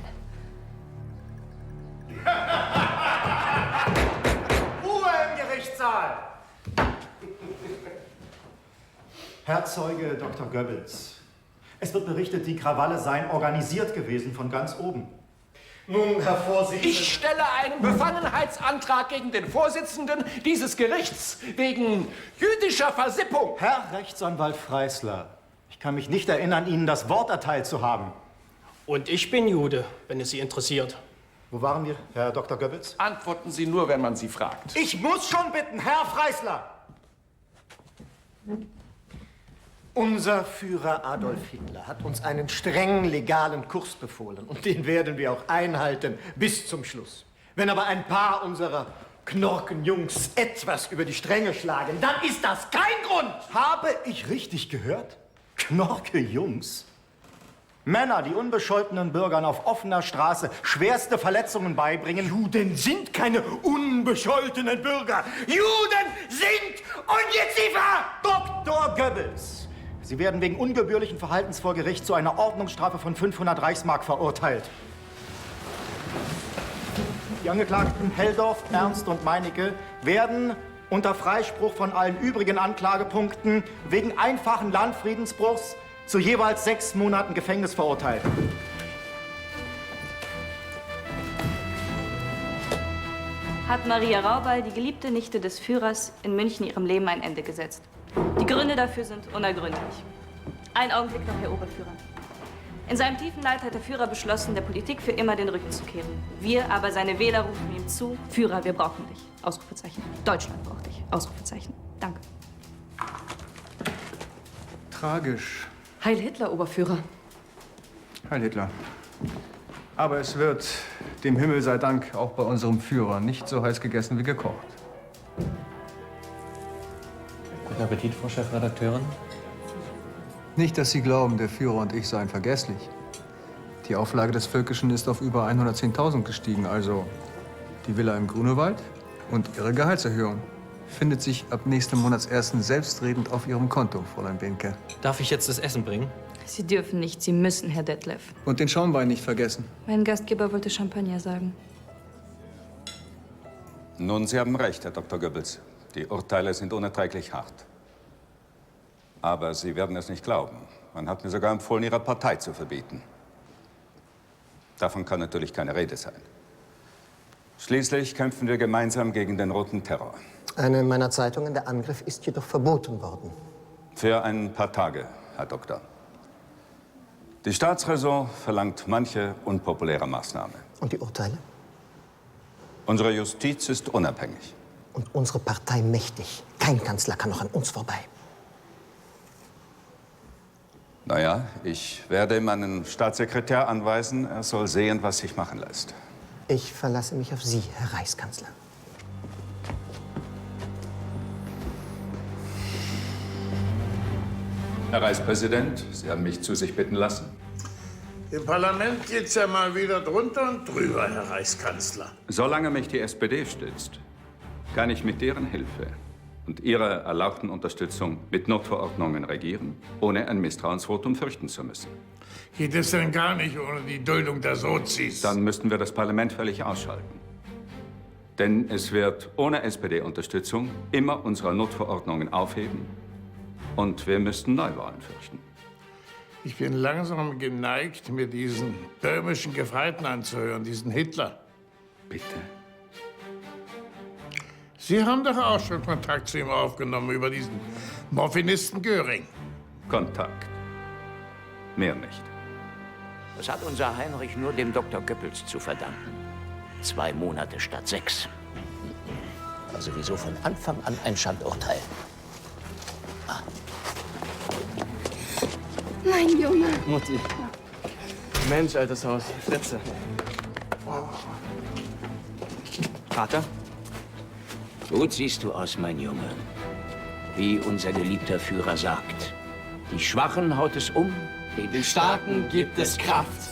Ruhe im Gerichtssaal! Herr Zeuge Dr. Goebbels, es wird berichtet, die Krawalle seien organisiert gewesen von ganz oben. Nun, Herr Vorsitzender... Ich stelle einen Befangenheitsantrag gegen den Vorsitzenden dieses Gerichts wegen jüdischer Versippung. Herr Rechtsanwalt Freisler, ich kann mich nicht erinnern, Ihnen das Wort erteilt zu haben. Und ich bin Jude, wenn es Sie interessiert. Wo waren wir, Herr Dr. Goebbels? Antworten Sie nur, wenn man Sie fragt. Ich muss schon bitten, Herr Freisler! Unser Führer Adolf Hitler hat uns einen strengen legalen Kurs befohlen. Und den werden wir auch einhalten bis zum Schluss. Wenn aber ein paar unserer Knorkenjungs etwas über die Stränge schlagen, dann ist das kein Grund! Habe ich richtig gehört? Knorke-Jungs? Männer, die unbescholtenen Bürgern auf offener Straße schwerste Verletzungen beibringen. Juden sind keine unbescholtenen Bürger. Juden sind Ungeziefer! Dr. Goebbels! Sie werden wegen ungebührlichen Verhaltens vor Gericht zu einer Ordnungsstrafe von 500 Reichsmark verurteilt. Die Angeklagten Helldorf, Ernst und Meinecke werden unter Freispruch von allen übrigen Anklagepunkten wegen einfachen Landfriedensbruchs zu jeweils 6 Monaten Gefängnis verurteilt. Hat Maria Raubal, die geliebte Nichte des Führers, in München ihrem Leben ein Ende gesetzt. Die Gründe dafür sind unergründlich. Ein Augenblick noch, Herr Oberführer. In seinem tiefen Leid hat der Führer beschlossen, der Politik für immer den Rücken zu kehren. Wir aber, seine Wähler, rufen ihm zu: Führer, wir brauchen dich. Ausrufezeichen. Deutschland braucht dich. Ausrufezeichen. Danke. Tragisch. Heil Hitler, Oberführer. Heil Hitler. Aber es wird, dem Himmel sei Dank, auch bei unserem Führer nicht so heiß gegessen wie gekocht. Guten Appetit, Frau Chefredakteurin. Nicht, dass Sie glauben, der Führer und ich seien vergesslich. Die Auflage des Völkischen ist auf über 110.000 gestiegen, also die Villa im Grunewald und Ihre Gehaltserhöhung findet sich ab nächstem Monatsersten selbstredend auf Ihrem Konto, Fräulein Behnke. Darf ich jetzt das Essen bringen? Sie dürfen nicht, Sie müssen, Herr Detlef. Und den Schaumwein nicht vergessen. Mein Gastgeber wollte Champagner sagen. Nun, Sie haben recht, Herr Dr. Goebbels. Die Urteile sind unerträglich hart. Aber Sie werden es nicht glauben. Man hat mir sogar empfohlen, Ihrer Partei zu verbieten. Davon kann natürlich keine Rede sein. Schließlich kämpfen wir gemeinsam gegen den roten Terror. Eine meiner Zeitungen, der Angriff ist jedoch verboten worden. Für ein paar Tage, Herr Doktor. Die Staatsräson verlangt manche unpopuläre Maßnahme. Und die Urteile? Unsere Justiz ist unabhängig. Und unsere Partei mächtig. Kein Kanzler kann noch an uns vorbei. Naja, ich werde meinen Staatssekretär anweisen, er soll sehen, was sich machen lässt. Ich verlasse mich auf Sie, Herr Reichskanzler. Herr Reichspräsident, Sie haben mich zu sich bitten lassen. Im Parlament geht's ja mal wieder drunter und drüber, Herr Reichskanzler. Solange mich die SPD stützt, kann ich mit deren Hilfe und Ihrer erlauchten Unterstützung mit Notverordnungen regieren, ohne ein Misstrauensvotum fürchten zu müssen. Geht es denn gar nicht ohne die Duldung der Sozis? Dann müssten wir das Parlament völlig ausschalten. Denn es wird ohne SPD-Unterstützung immer unsere Notverordnungen aufheben und wir müssten Neuwahlen fürchten. Ich bin langsam geneigt, mir diesen böhmischen Gefreiten anzuhören, diesen Hitler. Bitte? Sie haben doch auch schon Kontakt zu ihm aufgenommen über diesen Morphinisten Göring. Kontakt. Mehr nicht. Das hat unser Heinrich nur dem Dr. Goebbels zu verdanken. 2 Monate statt 6. Also wieso von Anfang an ein Schandurteil? Mein Junge. Mutti. Mensch, altes Haus. Fritze. Vater? Gut siehst du aus, mein Junge. Wie unser geliebter Führer sagt. Die Schwachen haut es um, den Starken gibt es Kraft.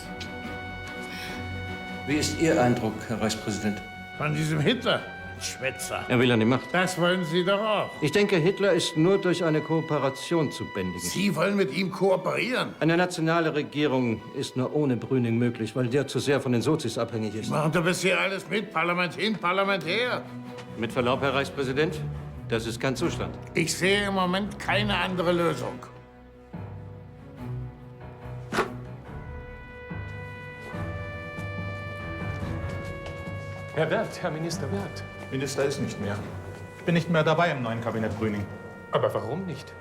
Wie ist Ihr Eindruck, Herr Reichspräsident? Von diesem Hitler, Schwätzer. Er will an die Macht. Das wollen Sie doch auch. Ich denke, Hitler ist nur durch eine Kooperation zu bändigen. Sie wollen mit ihm kooperieren? Eine nationale Regierung ist nur ohne Brüning möglich, weil der zu sehr von den Sozis abhängig ist. Machen doch bisher alles mit, Parlament hin, Parlament her. Mit Verlaub, Herr Reichspräsident, das ist kein Zustand. Ich sehe im Moment keine andere Lösung. Herr Wirth, Herr Minister Wirth. Minister ist nicht mehr. Ich bin nicht mehr dabei im neuen Kabinett Brüning. Aber warum nicht?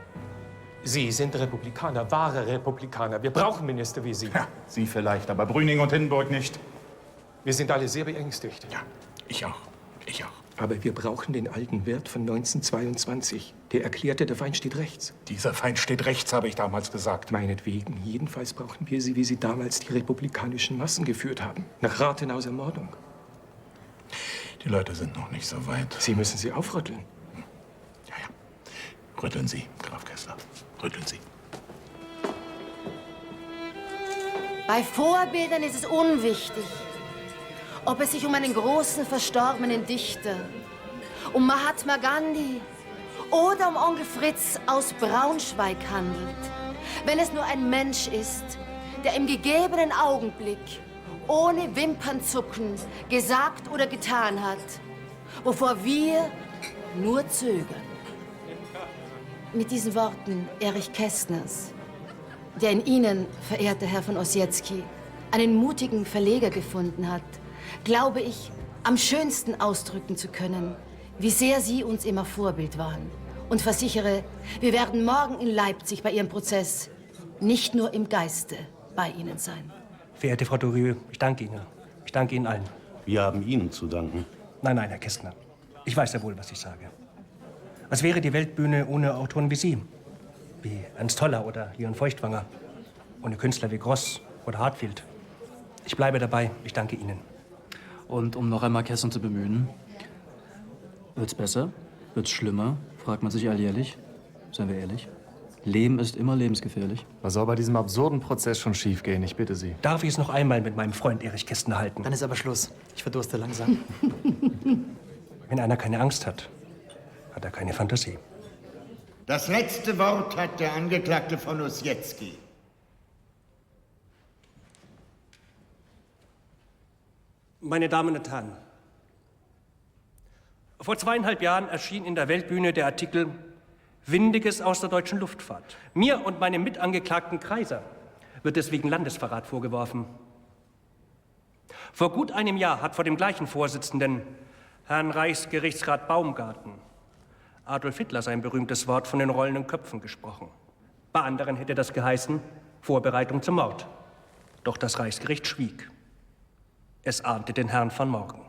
Sie sind Republikaner, wahre Republikaner. Wir brauchen Minister wie Sie. Ja, Sie vielleicht, aber Brüning und Hindenburg nicht. Wir sind alle sehr beängstigt. Ja, ich auch. Ich auch. Aber wir brauchen den alten Wirt von 1922. Der erklärte, der Feind steht rechts. Dieser Feind steht rechts, habe ich damals gesagt. Meinetwegen. Jedenfalls brauchen wir sie, wie sie damals die republikanischen Massen geführt haben. Nach Rathenaus Ermordung. Die Leute sind noch nicht so weit. Sie müssen sie aufrütteln. Ja, ja. Rütteln Sie, Graf Kessler. Rütteln Sie. Bei Vorbildern ist es unwichtig, ob es sich um einen großen verstorbenen Dichter, um Mahatma Gandhi oder um Onkel Fritz aus Braunschweig handelt. Wenn es nur ein Mensch ist, der im gegebenen Augenblick ohne Wimpernzucken gesagt oder getan hat, wovor wir nur zögern. Mit diesen Worten Erich Kästners, der in Ihnen, verehrter Herr von Ossietzky, einen mutigen Verleger gefunden hat, glaube ich, am schönsten ausdrücken zu können, wie sehr Sie uns immer Vorbild waren. Und versichere, wir werden morgen in Leipzig bei Ihrem Prozess nicht nur im Geiste bei Ihnen sein. Verehrte Frau Durieux, ich danke Ihnen. Ich danke Ihnen allen. Wir haben Ihnen zu danken. Nein, nein, Herr Kästner. Ich weiß ja wohl, was ich sage. Was wäre die Weltbühne ohne Autoren wie Sie? Wie Ernst Toller oder Leon Feuchtwanger? Ohne Künstler wie Gross oder Hartfield? Ich bleibe dabei. Ich danke Ihnen. Und um noch einmal Kästner zu bemühen, wird's besser? Wird's schlimmer? Fragt man sich alljährlich. Seien wir ehrlich. Leben ist immer lebensgefährlich. Was soll bei diesem absurden Prozess schon schiefgehen? Ich bitte Sie. Darf ich es noch einmal mit meinem Freund Erich Kästner halten? Dann ist aber Schluss. Ich verdurste langsam. Wenn einer keine Angst hat, hat er keine Fantasie. Das letzte Wort hat der Angeklagte von Ossietzky. Meine Damen und Herren, vor 2,5 Jahren erschien in der Weltbühne der Artikel Windiges aus der deutschen Luftfahrt. Mir und meinem Mitangeklagten Kreiser wird es wegen Landesverrat vorgeworfen. Vor gut einem Jahr hat vor dem gleichen Vorsitzenden, Herrn Reichsgerichtsrat Baumgarten, Adolf Hitler sein berühmtes Wort von den rollenden Köpfen gesprochen. Bei anderen hätte das geheißen Vorbereitung zum Mord. Doch das Reichsgericht schwieg. Es ahnte den Herrn von morgen.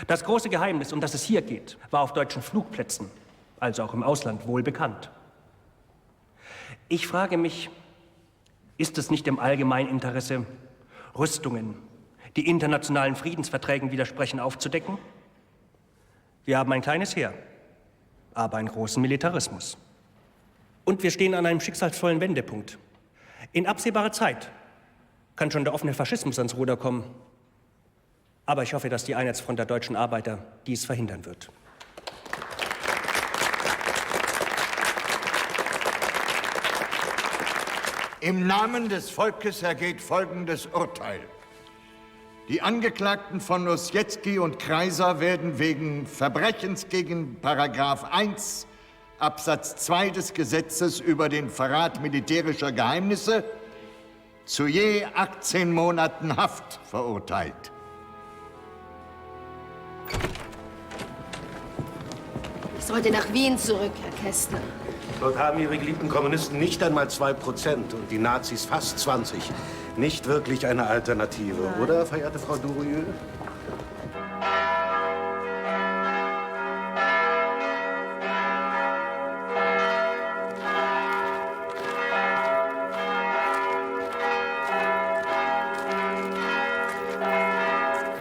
Das große Geheimnis, um das es hier geht, war auf deutschen Flugplätzen, also auch im Ausland, wohl bekannt. Ich frage mich, ist es nicht im allgemeinen Interesse, Rüstungen, die internationalen Friedensverträgen widersprechen, aufzudecken? Wir haben ein kleines Heer, aber einen großen Militarismus. Und wir stehen an einem schicksalsvollen Wendepunkt. In absehbarer Zeit kann schon der offene Faschismus ans Ruder kommen. Aber ich hoffe, dass die Einheitsfront der deutschen Arbeiter dies verhindern wird. Im Namen des Volkes ergeht folgendes Urteil. Die Angeklagten von Ossietzky und Kreiser werden wegen Verbrechens gegen § 1 Absatz 2 des Gesetzes über den Verrat militärischer Geheimnisse zu je 18 Monaten Haft verurteilt. Ich sollte nach Wien zurück, Herr Kästner. Dort haben Ihre geliebten Kommunisten nicht einmal 2% und die Nazis fast 20%. Nicht wirklich eine Alternative, Nein. oder, verehrte Frau Durieux?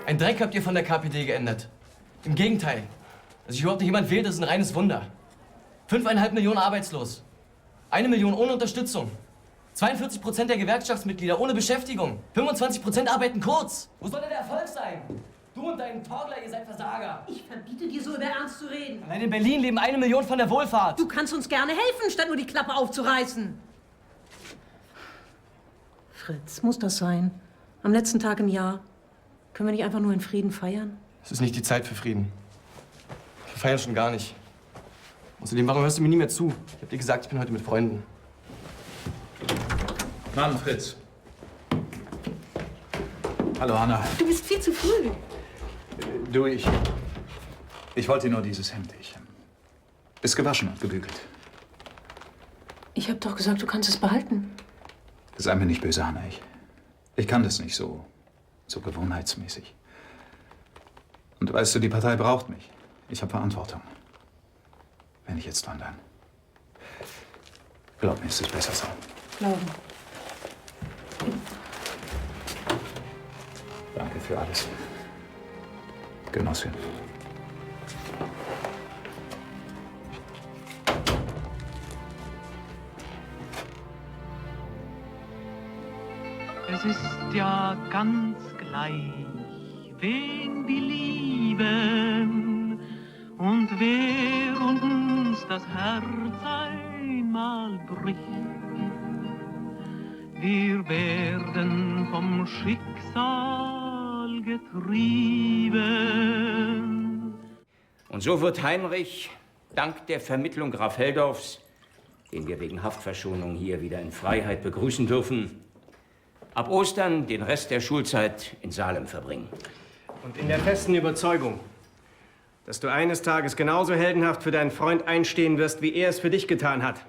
Ein Dreck habt ihr von der KPD geändert. Im Gegenteil. Dass sich überhaupt nicht jemand wählt, ist ein reines Wunder. 5,5 Millionen arbeitslos. 1 Million ohne Unterstützung. 42% der Gewerkschaftsmitglieder ohne Beschäftigung. 25% arbeiten kurz. Wo soll denn der Erfolg sein? Du und dein Torgler, ihr seid Versager. Ich verbiete dir, so über Ernst zu reden. Allein in Berlin leben 1 Million von der Wohlfahrt. Du kannst uns gerne helfen, statt nur die Klappe aufzureißen. Fritz, muss das sein? Am letzten Tag im Jahr. Können wir nicht einfach nur in Frieden feiern? Es ist nicht die Zeit für Frieden. Wir feiern schon gar nicht. Außerdem, warum hörst du mir nie mehr zu? Ich hab dir gesagt, ich bin heute mit Freunden. Mann, Fritz. Hallo, Hanna. Du bist viel zu früh. Du, ich wollte nur dieses Hemd. Ist gewaschen und gebügelt. Ich hab doch gesagt, du kannst es behalten. Sei mir nicht böse, Hanna. Ich kann das nicht so. So gewohnheitsmäßig. Und weißt du, die Partei braucht mich. Ich habe Verantwortung. Wenn ich jetzt wandern. Glaub mir, es ist besser so. Glauben. Danke für alles. Genossin. Es ist ja ganz gleich, wen wir lieben und wer uns das Herz einmal bricht. Wir werden vom Schicksal getrieben. Und so wird Heinrich, dank der Vermittlung Graf Helldorfs, den wir wegen Haftverschonung hier wieder in Freiheit begrüßen dürfen, ab Ostern den Rest der Schulzeit in Salem verbringen. Und in der festen Überzeugung, dass du eines Tages genauso heldenhaft für deinen Freund einstehen wirst, wie er es für dich getan hat,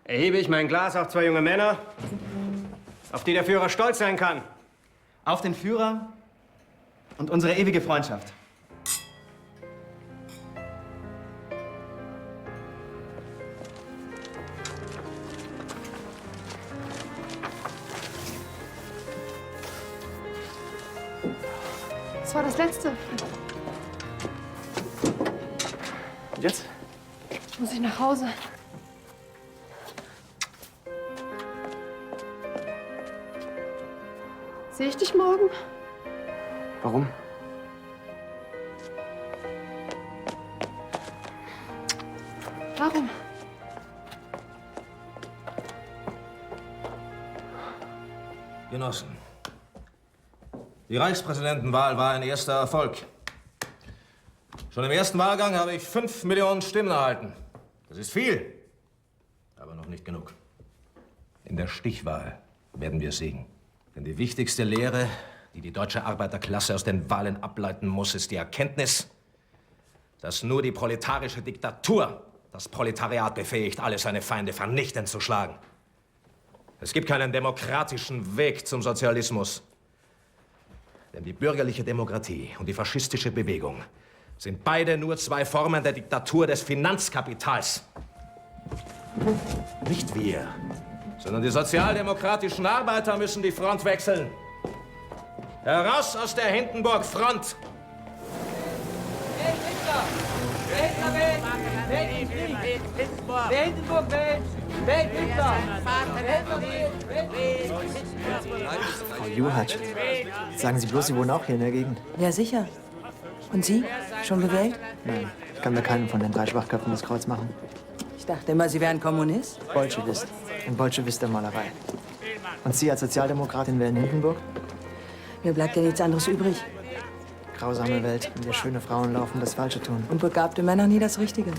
erhebe ich mein Glas auf 2 junge Männer, auf die der Führer stolz sein kann. Auf den Führer und unsere ewige Freundschaft. Das war das Letzte. Und jetzt? Jetzt muss ich nach Hause. Sehe ich dich morgen? Warum? Warum? Genossen, die Reichspräsidentenwahl war ein erster Erfolg. Schon im ersten Wahlgang habe ich 5 Millionen Stimmen erhalten. Das ist viel, aber noch nicht genug. In der Stichwahl werden wir siegen. Denn die wichtigste Lehre, die die deutsche Arbeiterklasse aus den Wahlen ableiten muss, ist die Erkenntnis, dass nur die proletarische Diktatur das Proletariat befähigt, alle seine Feinde vernichtend zu schlagen. Es gibt keinen demokratischen Weg zum Sozialismus. Denn die bürgerliche Demokratie und die faschistische Bewegung sind beide nur 2 Formen der Diktatur des Finanzkapitals. Nicht wir, sondern die sozialdemokratischen Arbeiter müssen die Front wechseln. Heraus aus der Hindenburg-Front! Wer Hindenburg wählt, wählt Hitler! Frau Juhatsch, sagen Sie bloß, Sie wohnen auch hier in der Gegend? Ja, sicher. Und Sie? Schon gewählt? Nein, ich kann mir keinen von den 3 Schwachköpfen das Kreuz machen. Ich dachte immer, Sie wären Kommunist. Bolschewist. Ein Bolschewist der Malerei. Und Sie als Sozialdemokratin wählen Hindenburg? Mir bleibt ja nichts anderes übrig. Grausame Welt, in der schöne Frauen laufen, das Falsche tun. Und begabte Männer nie das Richtige.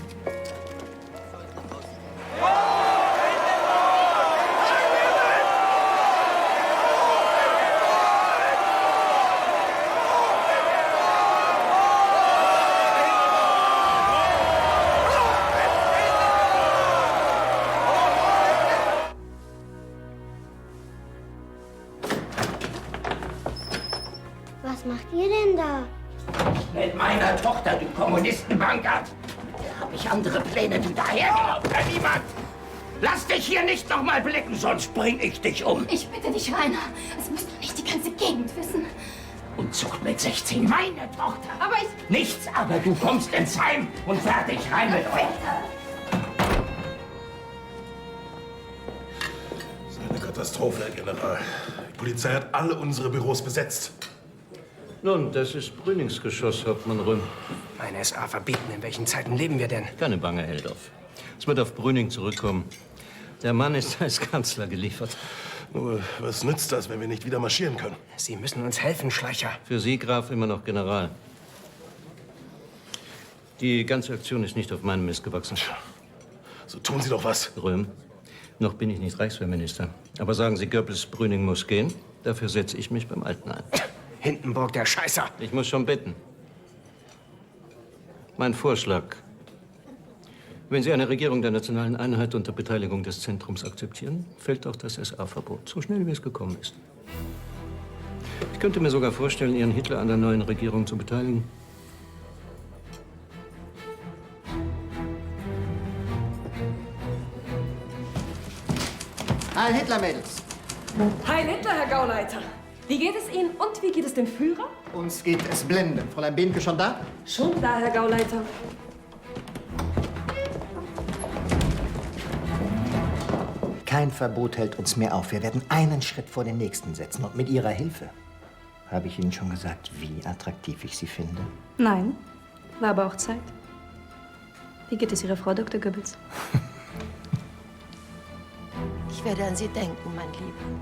Was macht ihr denn da? Mit meiner Tochter, du Kommunistenbankert. Da habe ich andere Pläne, du dahergelaufener Niemand. Lass dich hier nicht noch mal blicken, sonst bring ich dich um. Ich bitte dich, Rainer. Es muss doch nicht die ganze Gegend wissen. Unzucht mit 16, meine Tochter. Aber ich... Nichts, aber du kommst ins Heim und fertig, rein mit euch. Das ist eine Katastrophe, Herr General. Die Polizei hat alle unsere Büros besetzt. Nun, das ist Brünings Geschoss, Hauptmann Röhm. Meine SA verbieten, in welchen Zeiten leben wir denn? Keine Bange, Helldorf. Es wird auf Brüning zurückkommen. Der Mann ist als Kanzler geliefert. Nur, was nützt das, wenn wir nicht wieder marschieren können? Sie müssen uns helfen, Schleicher. Für Sie, Graf, immer noch General. Die ganze Aktion ist nicht auf meinem Mist gewachsen. So tun Sie doch was. Röhm, noch bin ich nicht Reichswehrminister. Aber sagen Sie, Goebbels, Brüning muss gehen. Dafür setze ich mich beim Alten ein. Hindenburg, der Scheißer. Ich muss schon bitten. Mein Vorschlag. Wenn Sie eine Regierung der nationalen Einheit unter Beteiligung des Zentrums akzeptieren, fällt auch das SA-Verbot, so schnell wie es gekommen ist. Ich könnte mir sogar vorstellen, Ihren Hitler an der neuen Regierung zu beteiligen. Heil Hitler, Mädels. Heil Hitler, Herr Gauleiter. Wie geht es Ihnen und wie geht es dem Führer? Uns geht es blendend. Fräulein Behnke schon da? Schon da, Herr Gauleiter. Kein Verbot hält uns mehr auf. Wir werden einen Schritt vor den nächsten setzen. Und mit Ihrer Hilfe habe ich Ihnen schon gesagt, wie attraktiv ich Sie finde. Nein, war aber auch Zeit. Wie geht es Ihrer Frau, Dr. Goebbels? Ich werde an Sie denken, mein Lieber.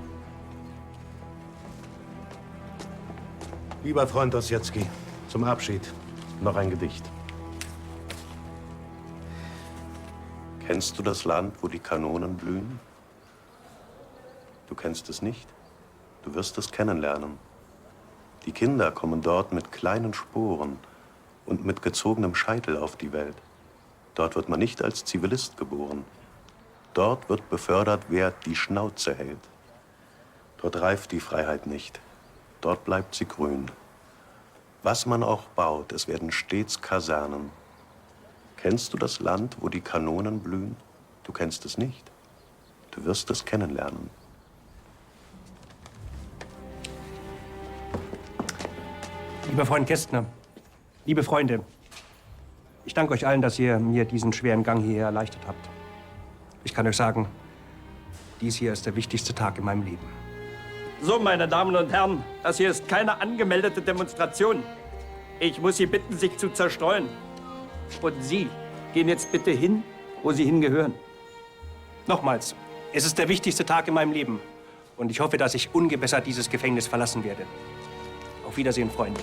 Lieber Freund Ossietzky, zum Abschied noch ein Gedicht. Kennst du das Land, wo die Kanonen blühen? Du kennst es nicht. Du wirst es kennenlernen. Die Kinder kommen dort mit kleinen Sporen und mit gezogenem Scheitel auf die Welt. Dort wird man nicht als Zivilist geboren. Dort wird befördert, wer die Schnauze hält. Dort reift die Freiheit nicht. Dort bleibt sie grün. Was man auch baut, es werden stets Kasernen. Kennst du das Land, wo die Kanonen blühen? Du kennst es nicht. Du wirst es kennenlernen. Lieber Freund Kästner, liebe Freunde, ich danke euch allen, dass ihr mir diesen schweren Gang hierher erleichtert habt. Ich kann euch sagen, dies hier ist der wichtigste Tag in meinem Leben. So, meine Damen und Herren, das hier ist keine angemeldete Demonstration. Ich muss Sie bitten, sich zu zerstreuen. Und Sie gehen jetzt bitte hin, wo Sie hingehören. Nochmals, es ist der wichtigste Tag in meinem Leben. Und ich hoffe, dass ich ungebessert dieses Gefängnis verlassen werde. Auf Wiedersehen, Freunde.